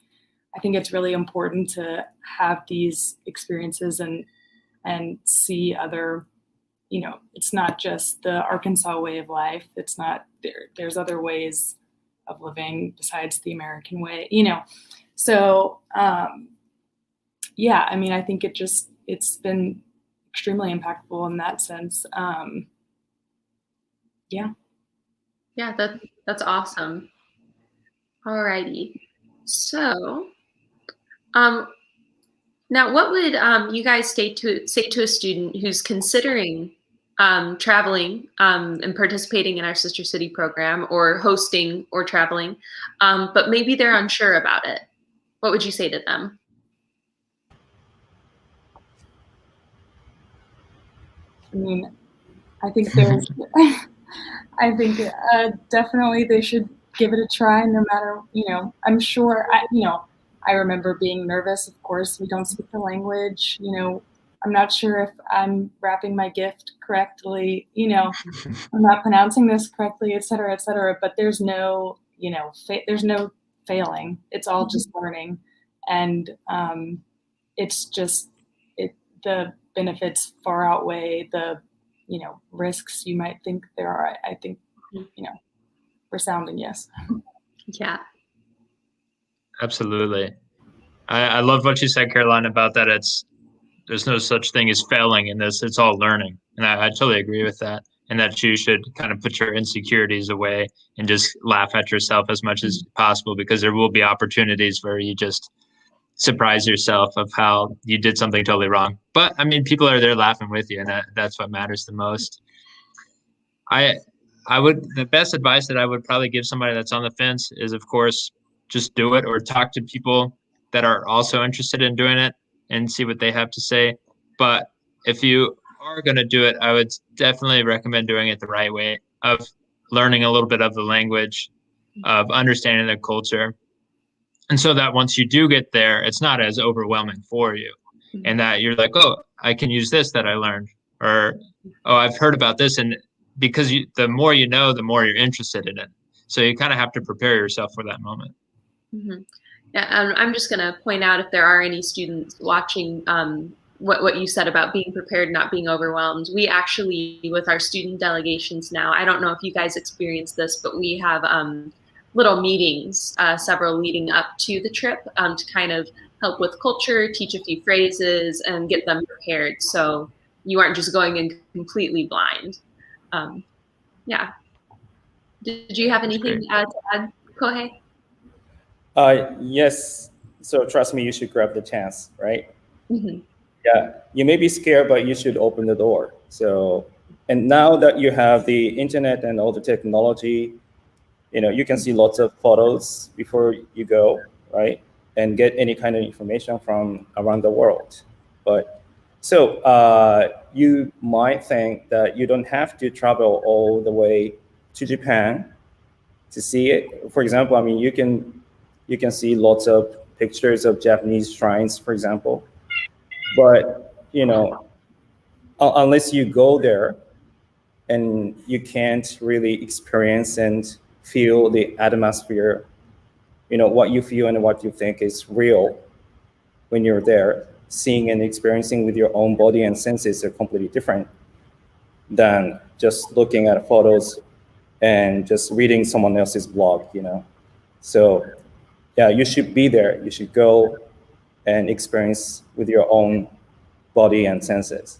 Speaker 6: it's really important to have these experiences and see other, it's not just the Arkansas way of life. It's not there's other ways of living besides the American way, So yeah, I mean, I think it's been extremely impactful in that sense. Yeah,
Speaker 4: that's awesome. Alrighty, so now what would you guys say to a student who's considering traveling and participating in our Sister City program, or hosting or traveling, but maybe they're unsure about it? What would you say to them?
Speaker 6: I mean, I think definitely they should give it a try, no matter, I'm sure, I remember being nervous. Of course, we don't speak the language, I'm not sure if I'm wrapping my gift correctly, I'm not pronouncing this correctly, et cetera, but there's no, there's no failing. It's all just learning. And it's just, the benefits far outweigh the, risks you might think there are. I think, resounding yes.
Speaker 4: Yeah.
Speaker 5: Absolutely. I love what you said, Caroline, about that. There's no such thing as failing in this. It's all learning. And I totally agree with that. And that you should kind of put your insecurities away and just laugh at yourself as much as possible, because there will be opportunities where you just surprise yourself of how you did something totally wrong. But I mean, people are there laughing with you, and that's what matters the most. The best advice that I would probably give somebody that's on the fence is, of course, just do it, or talk to people that are also interested in doing it and see what they have to say. But if you are going to do it, I would definitely recommend doing it the right way, of learning a little bit of the language, of understanding the culture. And so that once you do get there, it's not as overwhelming for you, and that you're like, oh, I can use this that I learned, or, oh, I've heard about this. And because the more you know, the more you're interested in it. So you kind of have to prepare yourself for that moment.
Speaker 4: Mm-hmm. Yeah, I'm just going to point out, if there are any students watching, what you said about being prepared, not being overwhelmed. We actually, with our student delegations now, I don't know if you guys experienced this, but we have little meetings, several leading up to the trip, to kind of help with culture, teach a few phrases, and get them prepared. So you aren't just going in completely blind. Yeah. Did you have anything to add, Kohei?
Speaker 3: Yes. So trust me, you should grab the chance, right?
Speaker 4: Mm-hmm.
Speaker 3: Yeah. You may be scared, but you should open the door. So, and now that you have the internet and all the technology, You can see lots of photos before you go, right? And get any kind of information from around the world. But so you might think that you don't have to travel all the way to Japan to see it. For example, I mean, you can see lots of pictures of Japanese shrines, for example. But unless you go there, and you can't really experience and feel the atmosphere, what you feel and what you think is real when you're there. Seeing and experiencing with your own body and senses are completely different than just looking at photos and just reading someone else's blog, So yeah, you should be there. You should go and experience with your own body and senses.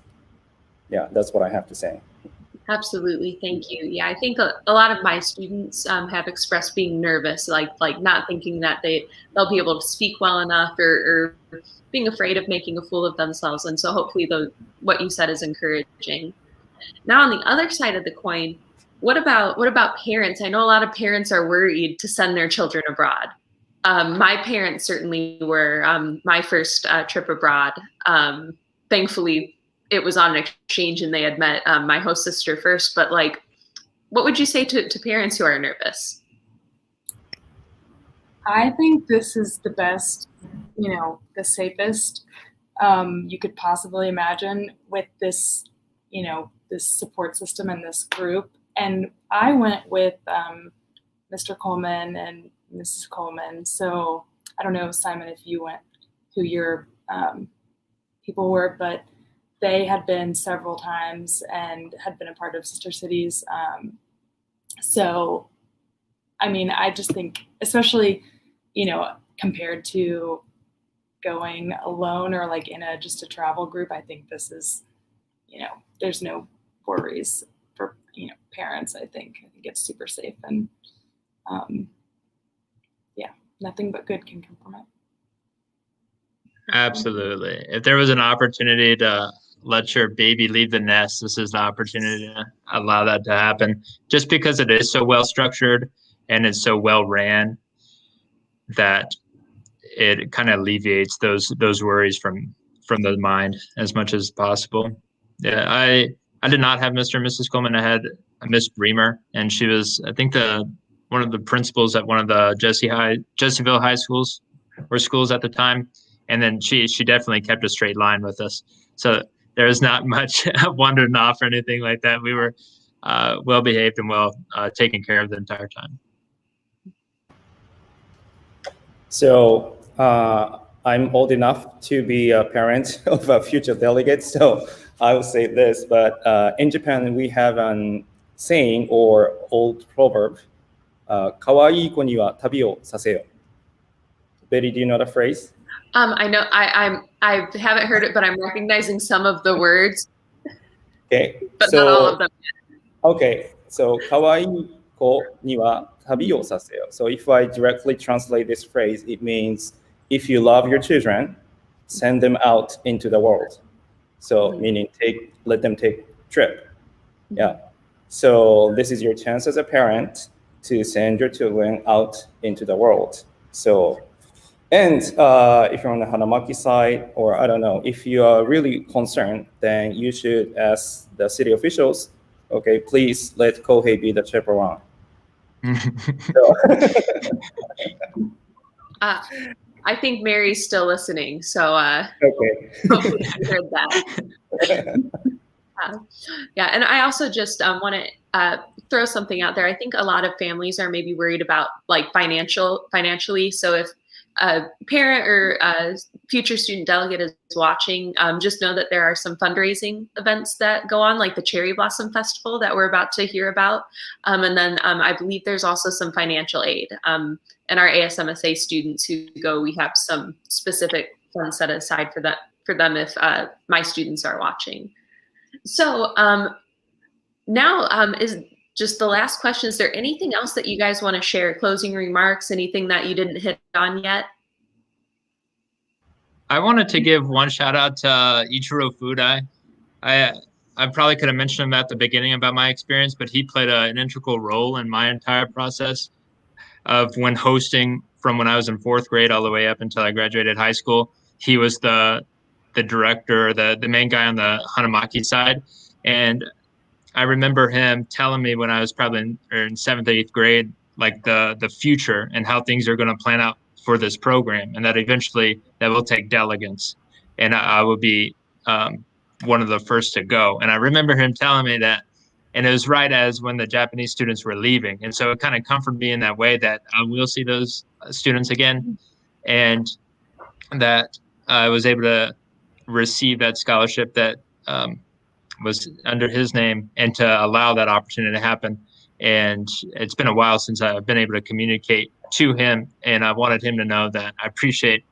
Speaker 3: Yeah, that's what I have to say.
Speaker 4: Absolutely, thank you. Yeah, I think a lot of my students have expressed being nervous, like not thinking that they'll be able to speak well enough, or being afraid of making a fool of themselves. And so hopefully what you said is encouraging. Now on the other side of the coin, what about parents? I know a lot of parents are worried to send their children abroad. My parents certainly were. My first trip abroad, thankfully, it was on an exchange and they had met my host sister first. But what would you say to parents who are nervous?
Speaker 6: I think this is the best, the safest you could possibly imagine with this, this support system and this group. And I went with Mr. Coleman and Mrs. Coleman. So I don't know, Simon, if you went, who your people were, but they had been several times and had been a part of Sister Cities. So, I mean, I just think, especially, compared to going alone or in just a travel group, I think this is, there's no worries for, parents. I think it's super safe, and yeah, nothing but good can come from it.
Speaker 5: Absolutely. If there was an opportunity to let your baby leave the nest, this is the opportunity to allow that to happen, just because it is so well structured and it's so well ran that it kind of alleviates those worries from the mind as much as possible. Yeah, I did not have Mr. and Mrs. Coleman. I had Miss Bremer, and she was, I think, one of the principals at one of the Jessieville high schools or schools at the time. And then she definitely kept a straight line with us. So there was not much wandering off or anything like that. We were well behaved and well taken care of the entire time.
Speaker 3: So I'm old enough to be a parent of a future delegate, so I will say this, but in Japan we have a saying or old proverb, 可愛い子には旅をさせよ. Betty, do you know the phrase?
Speaker 4: I know I haven't heard it, but I'm recognizing some of the words.
Speaker 3: Okay,
Speaker 4: but not all of them.
Speaker 3: Okay, so 可愛い子には旅をさせよ. So if I directly translate this phrase, it means if you love your children, send them out into the world. So meaning let them take trip. Yeah. So this is your chance as a parent to send your children out into the world. So, and if you're on the Hanamaki side, or I don't know, if you are really concerned, then you should ask the city officials, okay, please let Kohei be the chaperone.
Speaker 4: I think Mary's still listening, so
Speaker 3: okay.
Speaker 4: Hopefully you heard that. Yeah, and I also just want to throw something out there. I think a lot of families are maybe worried about financially. So if a parent or a future student delegate is watching, just know that there are some fundraising events that go on, like the Cherry Blossom Festival that we're about to hear about. And then I believe there's also some financial aid. And our ASMSA students who go, we have some specific funds set aside for them if my students are watching. So now is just the last question. Is there anything else that you guys want to share? Closing remarks, anything that you didn't hit on yet?
Speaker 5: I wanted to give one shout out to Ichiro Fudai. I probably could have mentioned him at the beginning about my experience, but he played an integral role in my entire process. of when hosting from when I was in 4th grade all the way up until I graduated high school. He was the director, the main guy on the Hanamaki side. And I remember him telling me when I was probably in 7th, 8th grade, like the future and how things are going to plan out for this program, and that eventually that will take delegates, and I will be one of the first to go. And I remember him telling me that, and it was right as when the Japanese students were leaving, and so it kind of comforted me in that way that I will see those students again, and that I was able to receive that scholarship that was under his name, and to allow that opportunity to happen. And it's been a while since I've been able to communicate to him, and I wanted him to know that I appreciate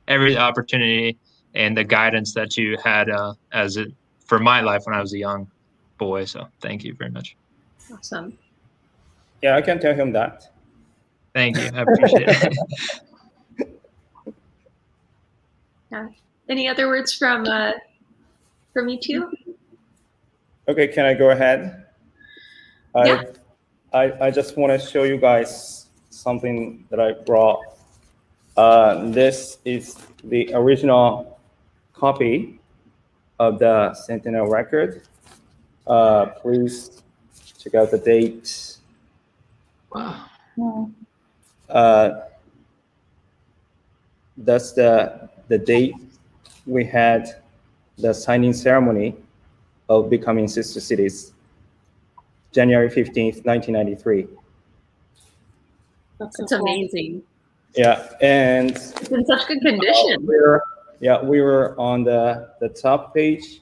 Speaker 5: every opportunity and the guidance that you had for my life when I was a young boy. So thank you very much.
Speaker 4: Awesome.
Speaker 3: Yeah, I can tell him that.
Speaker 5: Thank you. I appreciate it.
Speaker 4: Yeah. Any other words from you two?
Speaker 3: Okay, can I go ahead?
Speaker 4: Yeah.
Speaker 3: I just want to show you guys something that I brought. This is the original copy of the Centennial record. Please check out the date.
Speaker 1: Wow.
Speaker 3: That's the date we had the signing ceremony of becoming sister cities, January 15th, 1993.
Speaker 4: That's amazing.
Speaker 3: Yeah, and
Speaker 4: It's in such good condition.
Speaker 3: we were on the top page.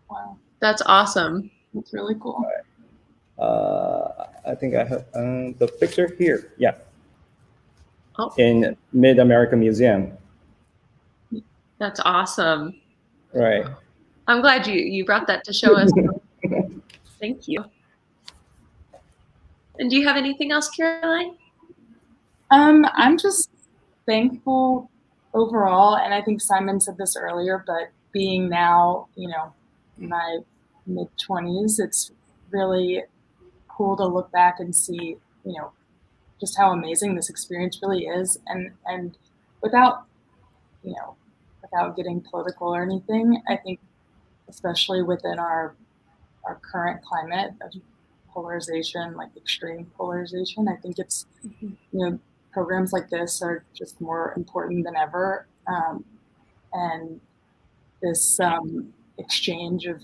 Speaker 6: Wow,
Speaker 4: That's awesome.
Speaker 6: that's really cool.
Speaker 3: I think I have the picture here. Yeah.
Speaker 4: Oh.
Speaker 3: In Mid-America Museum.
Speaker 4: That's awesome.
Speaker 3: Right.
Speaker 4: I'm glad you brought that to show us. Thank you. And do you have anything else, Caroline?
Speaker 6: I'm just thankful overall, and I think Simon said this earlier, but being now, in my mid-20s, it's really cool to look back and see, just how amazing this experience really is, and without getting political or anything, I think especially within our current climate of polarization, like extreme polarization, I think it's, programs like this are just more important than ever. And this exchange of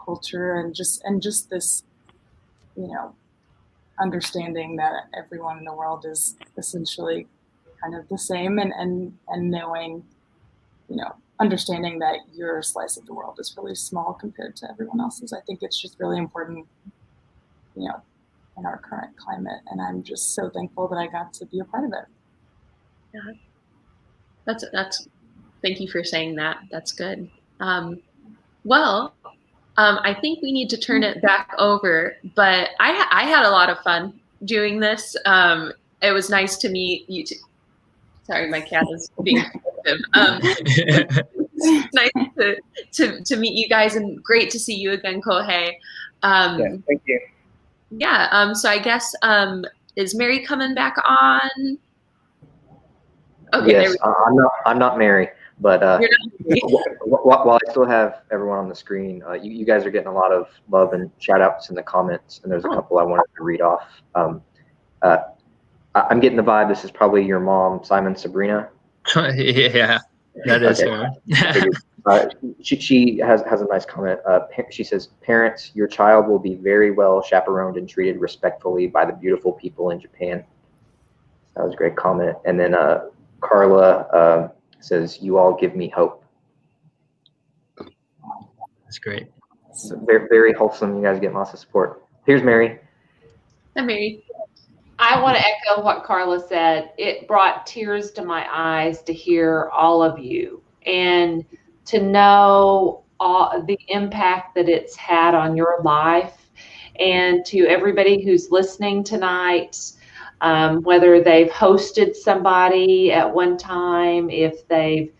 Speaker 6: culture and just this, understanding that everyone in the world is essentially kind of the same, and knowing, understanding that your slice of the world is really small compared to everyone else's. I think it's just really important, in our current climate, and I'm just so thankful that I got to be a part of it.
Speaker 4: Yeah, that's. Thank you for saying that. That's good. I think we need to turn it back over, but I had a lot of fun doing this. It was nice to meet you two. Sorry, my cat is being active. It's nice to meet you guys, and great to see you again, Kohei.
Speaker 3: Yeah, thank you.
Speaker 4: Yeah. So I guess is Mary coming back on? Okay.
Speaker 1: Yes, I'm not Mary, but
Speaker 4: You're not
Speaker 1: while I still have everyone on the screen, you guys are getting a lot of love and shout outs in the comments, and there's a couple I wanted to read off. I'm getting the vibe this is probably your mom, Simon Sabrina.
Speaker 5: Yeah, that is her.
Speaker 1: She has a nice comment. She says, "Parents, your child will be very well chaperoned and treated respectfully by the beautiful people in Japan." That was a great comment. And then Carla says, "You all give me hope."
Speaker 5: That's great.
Speaker 1: So very, very wholesome. You guys get lots of support. Here's Mary.
Speaker 4: Hi, Mary.
Speaker 2: I want to echo what Carla said. It brought tears to my eyes to hear all of you and to know the impact that it's had on your life, and to everybody who's listening tonight, whether they've hosted somebody at one time, if they've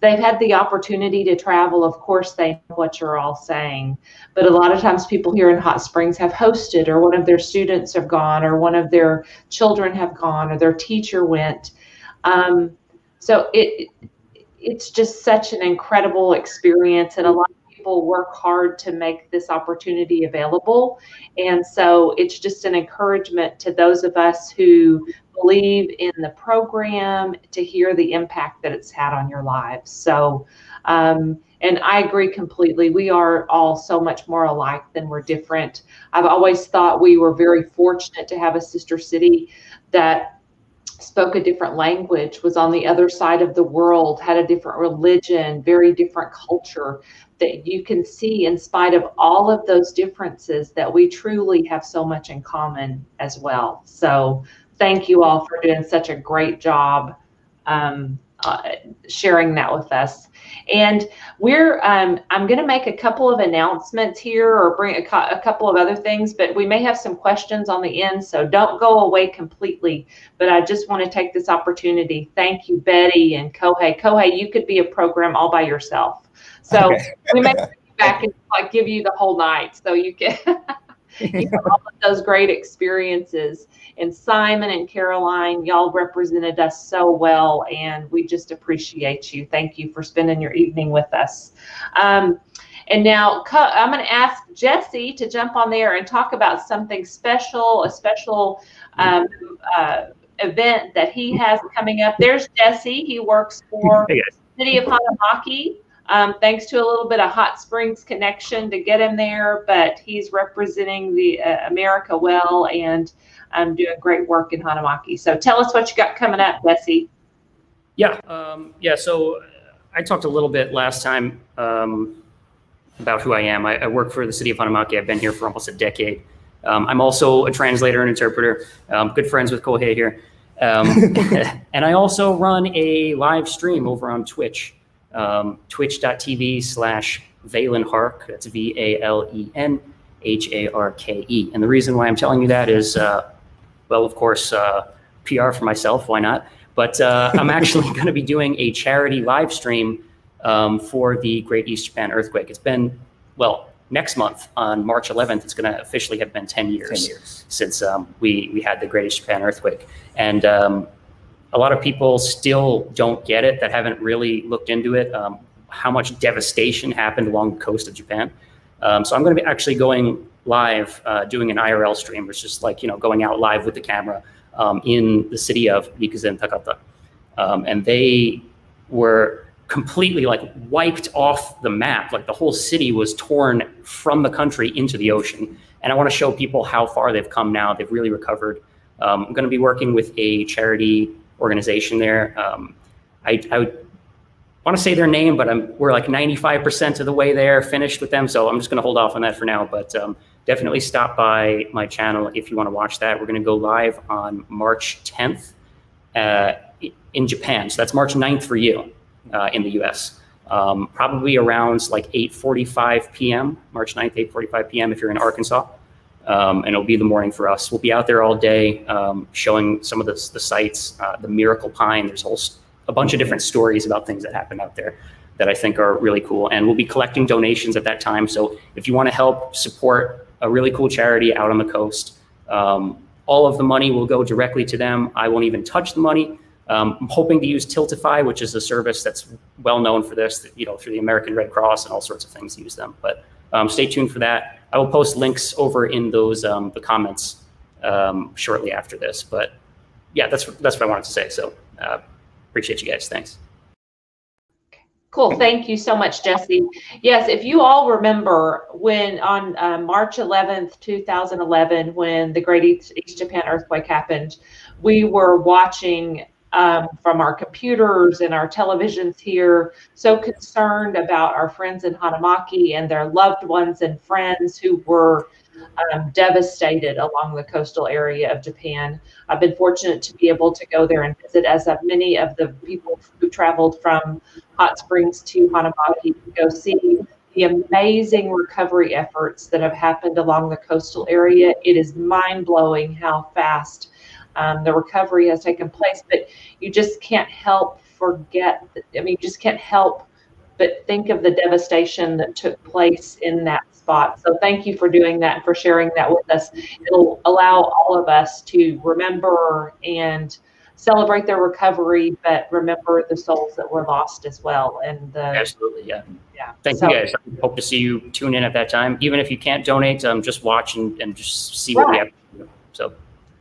Speaker 2: they've had the opportunity to travel. Of course, they know what you're all saying, but a lot of times people here in Hot Springs have hosted, or one of their students have gone, or one of their children have gone, or their teacher went. So it's just such an incredible experience, and a lot of people work hard to make this opportunity available. And so it's just an encouragement to those of us who believe in the program to hear the impact that it's had on your lives. So, and I agree completely. We are all so much more alike than we're different. I've always thought we were very fortunate to have a sister city that spoke a different language, was on the other side of the world, had a different religion, very different culture, that you can see in spite of all of those differences that we truly have so much in common as well. So thank you all for doing such a great job sharing that with us. And we're I'm going to make a couple of announcements here, or bring a couple of other things, but we may have some questions on the end, so don't go away completely. But I just want to take this opportunity. Thank you, Betty and Kohei. Kohei, you could be a program all by yourself. So we may bring you back and like give you the whole night, so you can you know, all of those great experiences. And Simon and Caroline, y'all represented us so well, and we just appreciate you. Thank you for spending your evening with us. And now I'm going to ask Jesse to jump on there and talk about something special, a special event that he has coming up. There's Jesse. He works for the City of Hanamaki. Thanks to a little bit of Hot Springs connection to get him there, but he's representing the America well, and doing great work in Hanamaki. So tell us what you got coming up, Jesse.
Speaker 7: Yeah, so I talked a little bit last time about who I am. I work for the City of Hanamaki. I've been here for almost a decade. I'm also a translator and interpreter. Good friends with Kohei here. And I also run a live stream over on Twitch. Twitch.tv/ValenHarke. That's ValenHarke. And the reason why I'm telling you that is, well, of course, PR for myself. Why not? But I'm actually going to be doing a charity live stream for the Great East Japan earthquake. It's been, well, next month on March 11th, it's going to officially have been 10 years since we had the Great East Japan earthquake. And a lot of people still don't get it, that haven't really looked into it, how much devastation happened along the coast of Japan. So I'm going to be actually going live, doing an IRL stream, which is just like, you know, going out live with the camera in the city of Rikuzen Takata. And they were completely like wiped off the map. Like the whole city was torn from the country into the ocean. And I want to show people how far they've come now. They've really recovered. I'm going to be working with a charity organization there. I would want to say their name, but we're like 95% of the way there, finished with them. So I'm just going to hold off on that for now. But definitely stop by my channel if you want to watch that. We're going to go live on March 10th in Japan. So that's March 9th for you in the US. Probably around like 8:45 p.m. March 9th, 8:45 p.m. if you're in Arkansas. And it'll be the morning for us. We'll be out there all day showing some of the sites, the Miracle Pine. There's a bunch of different stories about things that happened out there that I think are really cool. And we'll be collecting donations at that time. So if you want to help support a really cool charity out on the coast, all of the money will go directly to them. I won't even touch the money. I'm hoping to use Tiltify, which is a service that's well known for this, you know, through the American Red Cross and all sorts of things use them. But stay tuned for that. I will post links over in those the comments shortly after this. But yeah, that's what I wanted to say. So appreciate you guys. Thanks.
Speaker 2: Cool. Thank you so much, Jesse. Yes, if you all remember when on March 11th, 2011, when the Great East Japan earthquake happened, we were watching from our computers and our televisions here, so concerned about our friends in Hanamaki and their loved ones and friends who were devastated along the coastal area of Japan. I've been fortunate to be able to go there and visit, as have many of the people who traveled from Hot Springs to Hanamaki to go see the amazing recovery efforts that have happened along the coastal area. It is mind-blowing how fast the recovery has taken place, but you just can't help forget, I mean, you just can't help but think of the devastation that took place in that spot. So thank you for doing that and for sharing that with us. It'll allow all of us to remember and celebrate their recovery, but remember the souls that were lost as well. And
Speaker 7: Absolutely, yeah. Thank
Speaker 2: So-
Speaker 7: you guys. I hope to see you tune in at that time. Even if you can't donate, just watch and just see what we have to do. So.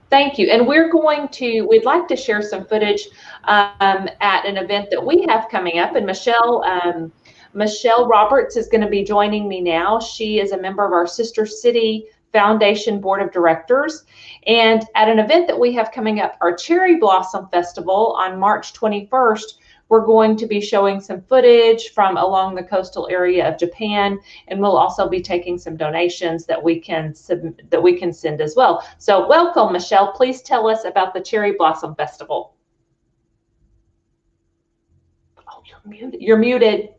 Speaker 2: Thank you. And we'd like to share some footage at an event that we have coming up. And Michelle Roberts is going to be joining me now. She is a member of our Sister City Foundation Board of Directors. And at an event that we have coming up, our Cherry Blossom Festival on March 21st, we're going to be showing some footage from along the coastal area of Japan, and we'll also be taking some donations that we can send as well. So welcome, Michelle. Please tell us about the Cherry Blossom Festival. Oh, you're muted. You're muted.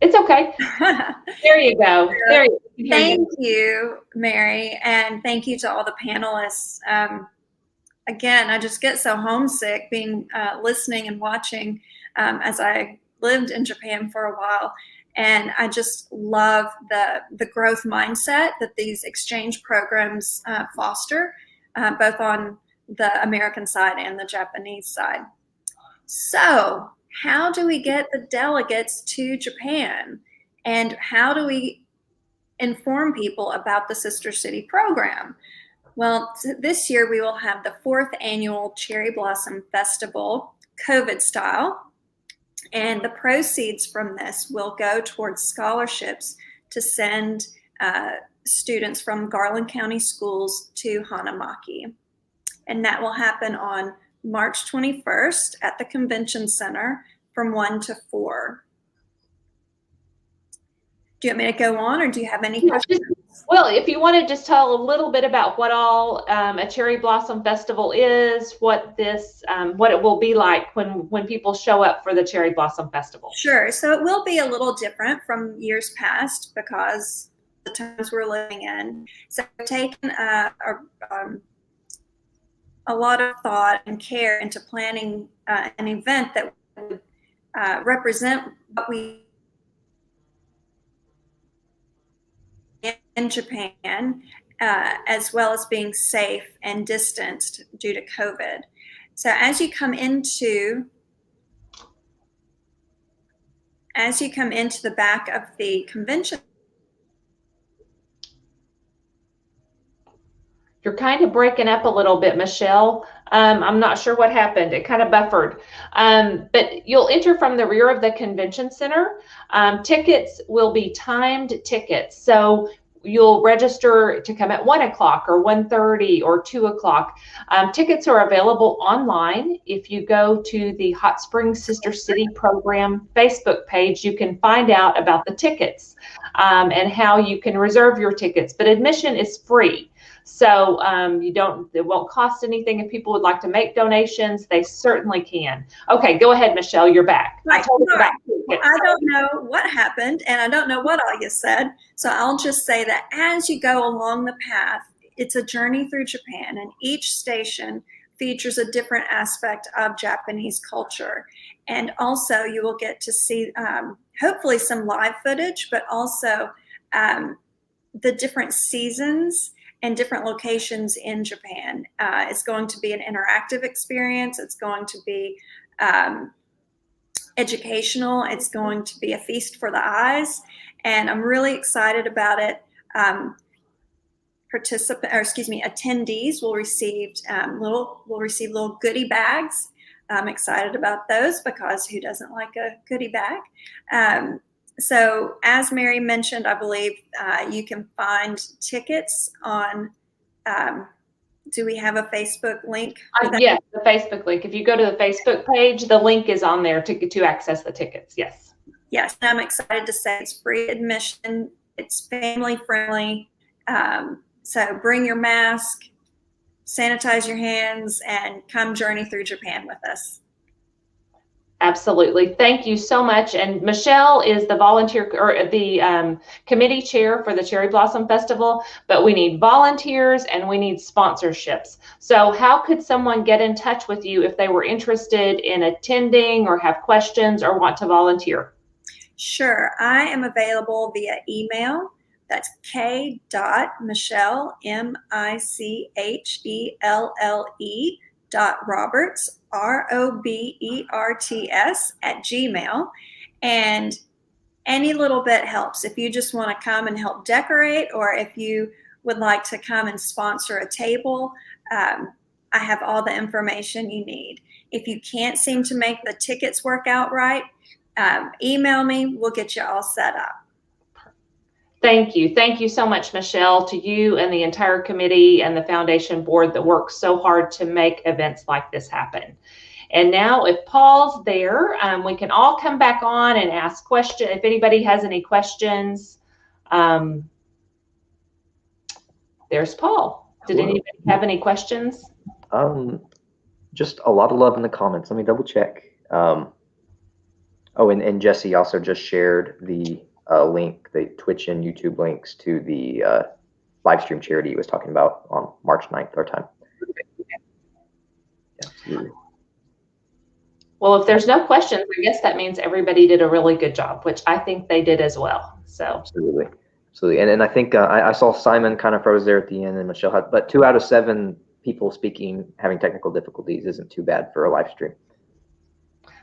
Speaker 2: It's okay. There you go. There you go.
Speaker 8: Thank you, Mary, and thank you to all the panelists. Again, I just get so homesick being listening and watching as I lived in Japan for a while. And I just love the growth mindset that these exchange programs foster, both on the American side and the Japanese side. So how do we get the delegates to Japan? And how do we inform people about the Sister City program? Well, this year we will have the 4th annual Cherry Blossom Festival, COVID style, and the proceeds from this will go towards scholarships to send students from Garland County schools to Hanamaki. And that will happen on March 21st at the Convention Center from 1 to 4. Do you want me to go on, or do you have any questions?
Speaker 2: Well, if you want to just tell a little bit about what all a Cherry Blossom Festival is, what it will be like when people show up for the Cherry Blossom Festival.
Speaker 8: Sure. So it will be a little different from years past because the times we're living in. So we've taken a lot of thought and care into planning an event that would represent what we in Japan, as well as being safe and distanced due to COVID. So as you come into the back of the convention,
Speaker 2: You're kind of breaking up a little bit, Michelle. I'm not sure what happened. It kind of buffered. But you'll enter from the rear of the convention center. Tickets will be timed tickets. So you'll register to come at 1 o'clock or 1:30 or 2 o'clock. Tickets are available online. If you go to the Hot Springs Sister City Program Facebook page, you can find out about the tickets and how you can reserve your tickets. But admission is free. So it won't cost anything. If people would like to make donations, they certainly can. Okay, go ahead, Michelle, you're back.
Speaker 8: Right. I don't know what happened, and I don't know what all you said. So I'll just say that as you go along the path, it's a journey through Japan, and each station features a different aspect of Japanese culture. And also you will get to see hopefully some live footage, but also the different seasons and different locations in Japan. It's going to be an interactive experience. It's going to be educational. It's going to be a feast for the eyes, and I'm really excited about it. Attendees will receive little goodie bags. I'm excited about those because who doesn't like a goodie bag? So as Mary mentioned, I believe you can find tickets on, do we have a Facebook link?
Speaker 2: Yes, the Facebook link. If you go to the Facebook page, the link is on there to access the tickets. Yes.
Speaker 8: Yes, I'm excited to say it's free admission. It's family friendly. So bring your mask, sanitize your hands, and come journey through Japan with us.
Speaker 2: Absolutely. Thank you so much. And Michelle is the volunteer or the committee chair for the Cherry Blossom Festival, but we need volunteers and we need sponsorships. So how could someone get in touch with you if they were interested in attending or have questions or want to volunteer?
Speaker 8: Sure. I am available via email. That's k.michelle, MICHELLE, .roberts, ROBERTS, @gmail. And any little bit helps. If you just want to come and help decorate, or if you would like to come and sponsor a table, I have all the information you need. If you can't seem to make the tickets work out right, email me. We'll get you all set up.
Speaker 2: Thank you. Thank you so much, Michelle, to you and the entire committee and the foundation board that works so hard to make events like this happen. And now if Paul's there, we can all come back on and ask questions. If anybody has any questions, there's Paul. Did anybody have any questions?
Speaker 1: Just a lot of love in the comments. Let me double check. Oh, and Jesse also just shared the link, the Twitch and YouTube links to the live stream charity he was talking about on March 9th, our time. Yeah, absolutely.
Speaker 2: Well, if there's no questions, I guess that means everybody did a really good job, which I think they did as well. So
Speaker 1: absolutely. And I think I saw Simon kind of froze there at the end, and Michelle had, but 2 out of 7 people speaking having technical difficulties isn't too bad for a live stream.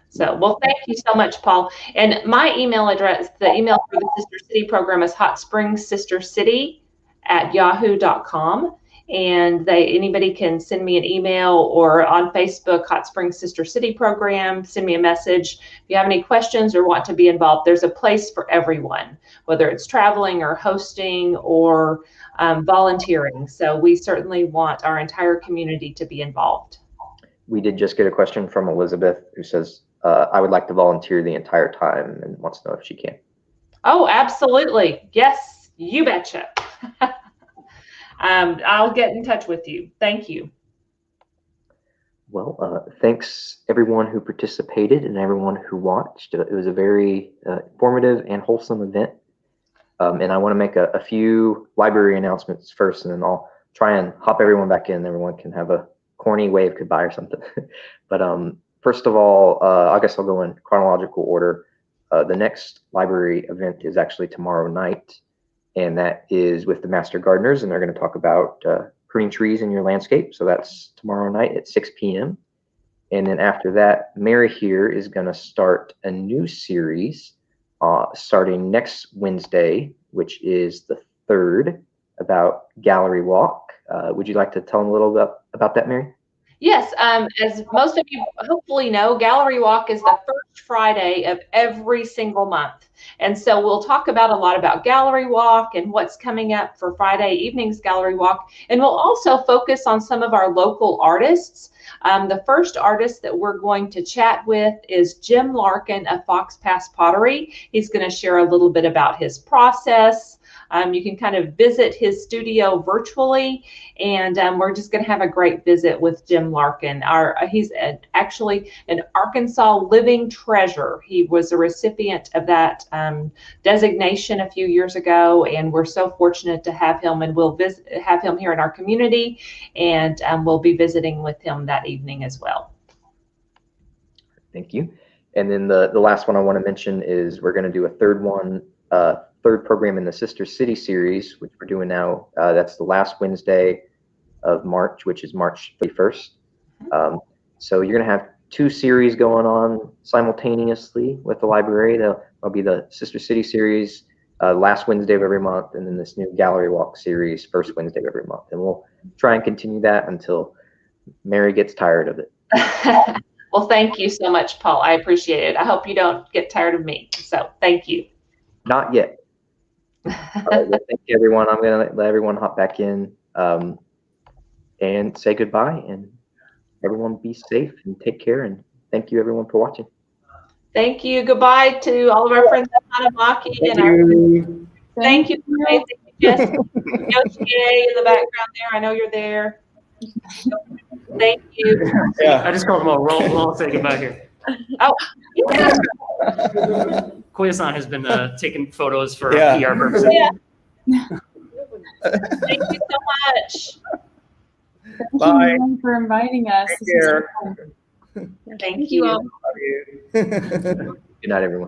Speaker 2: So, well, thank you so much, Paul. And my email address, the email for the Sister City program is hotspringssistercity@yahoo.com. And anybody can send me an email, or on Facebook, Hot Springs Sister City program, send me a message. If you have any questions or want to be involved, there's a place for everyone, whether it's traveling or hosting or volunteering. So we certainly want our entire community to be involved.
Speaker 1: We did just get a question from Elizabeth who says, I would like to volunteer the entire time and wants to know if she can.
Speaker 2: Oh, absolutely. Yes, you betcha. I'll get in touch with you. Thank you.
Speaker 1: Well, thanks everyone who participated and everyone who watched. It was a very informative and wholesome event. And I want to make a few library announcements first, and then I'll try and hop everyone back in. Everyone can have a corny wave goodbye or something. But first of all, I guess I'll go in chronological order. The next library event is actually tomorrow night, and that is with the Master Gardeners, and they're going to talk about pruning trees in your landscape. So that's tomorrow night at 6 p.m. And then after that, Mary here is going to start a new series starting next Wednesday, which is the 3rd, about gallery walk. Would you like to tell them a little bit about that, Mary?
Speaker 2: Yes, as most of you hopefully know, Gallery Walk is the first Friday of every single month. And so we'll talk about a lot about Gallery Walk and what's coming up for Friday evening's Gallery Walk. And we'll also focus on some of our local artists. The first artist that we're going to chat with is Jim Larkin of Fox Pottery. He's going to share a little bit about his process. You can kind of visit his studio virtually, and we're just going to have a great visit with Jim Larkin. He's actually an Arkansas Living Treasure. He was a recipient of that designation a few years ago, and we're so fortunate to have him, and we'll have him here in our community, and we'll be visiting with him that evening as well.
Speaker 1: Thank you. And then the last one I want to mention is we're going to do a third program in the Sister City series, which we're doing now. That's the last Wednesday of March, which is March 31st. So you're going to have 2 series going on simultaneously with the library. There'll be the Sister City series last Wednesday of every month, and then this new Gallery Walk series first Wednesday of every month. And we'll try and continue that until Mary gets tired of it.
Speaker 2: Well, thank you so much, Paul. I appreciate it. I hope you don't get tired of me. So thank you.
Speaker 1: Not yet. All right, well, thank you, everyone. I'm going to let everyone hop back in and say goodbye. And everyone be safe and take care. And thank you, everyone, for watching.
Speaker 2: Thank you. Goodbye to all of our friends at Hanamaki. Thank you, Jess. Yoshie in the background there. I know you're there. Thank you.
Speaker 7: Yeah, I just called them all. We'll all say goodbye here.
Speaker 2: Oh, yeah.
Speaker 7: Koya-san has been taking photos for
Speaker 3: Yeah.
Speaker 7: PR purposes.
Speaker 2: Yeah. Thank you so much.
Speaker 6: Thank
Speaker 3: Bye.
Speaker 6: you everyone for inviting us.
Speaker 3: Take
Speaker 6: This was so
Speaker 3: care.
Speaker 6: fun.
Speaker 2: Thank you.
Speaker 4: all.
Speaker 3: Love you.
Speaker 1: Good night, everyone.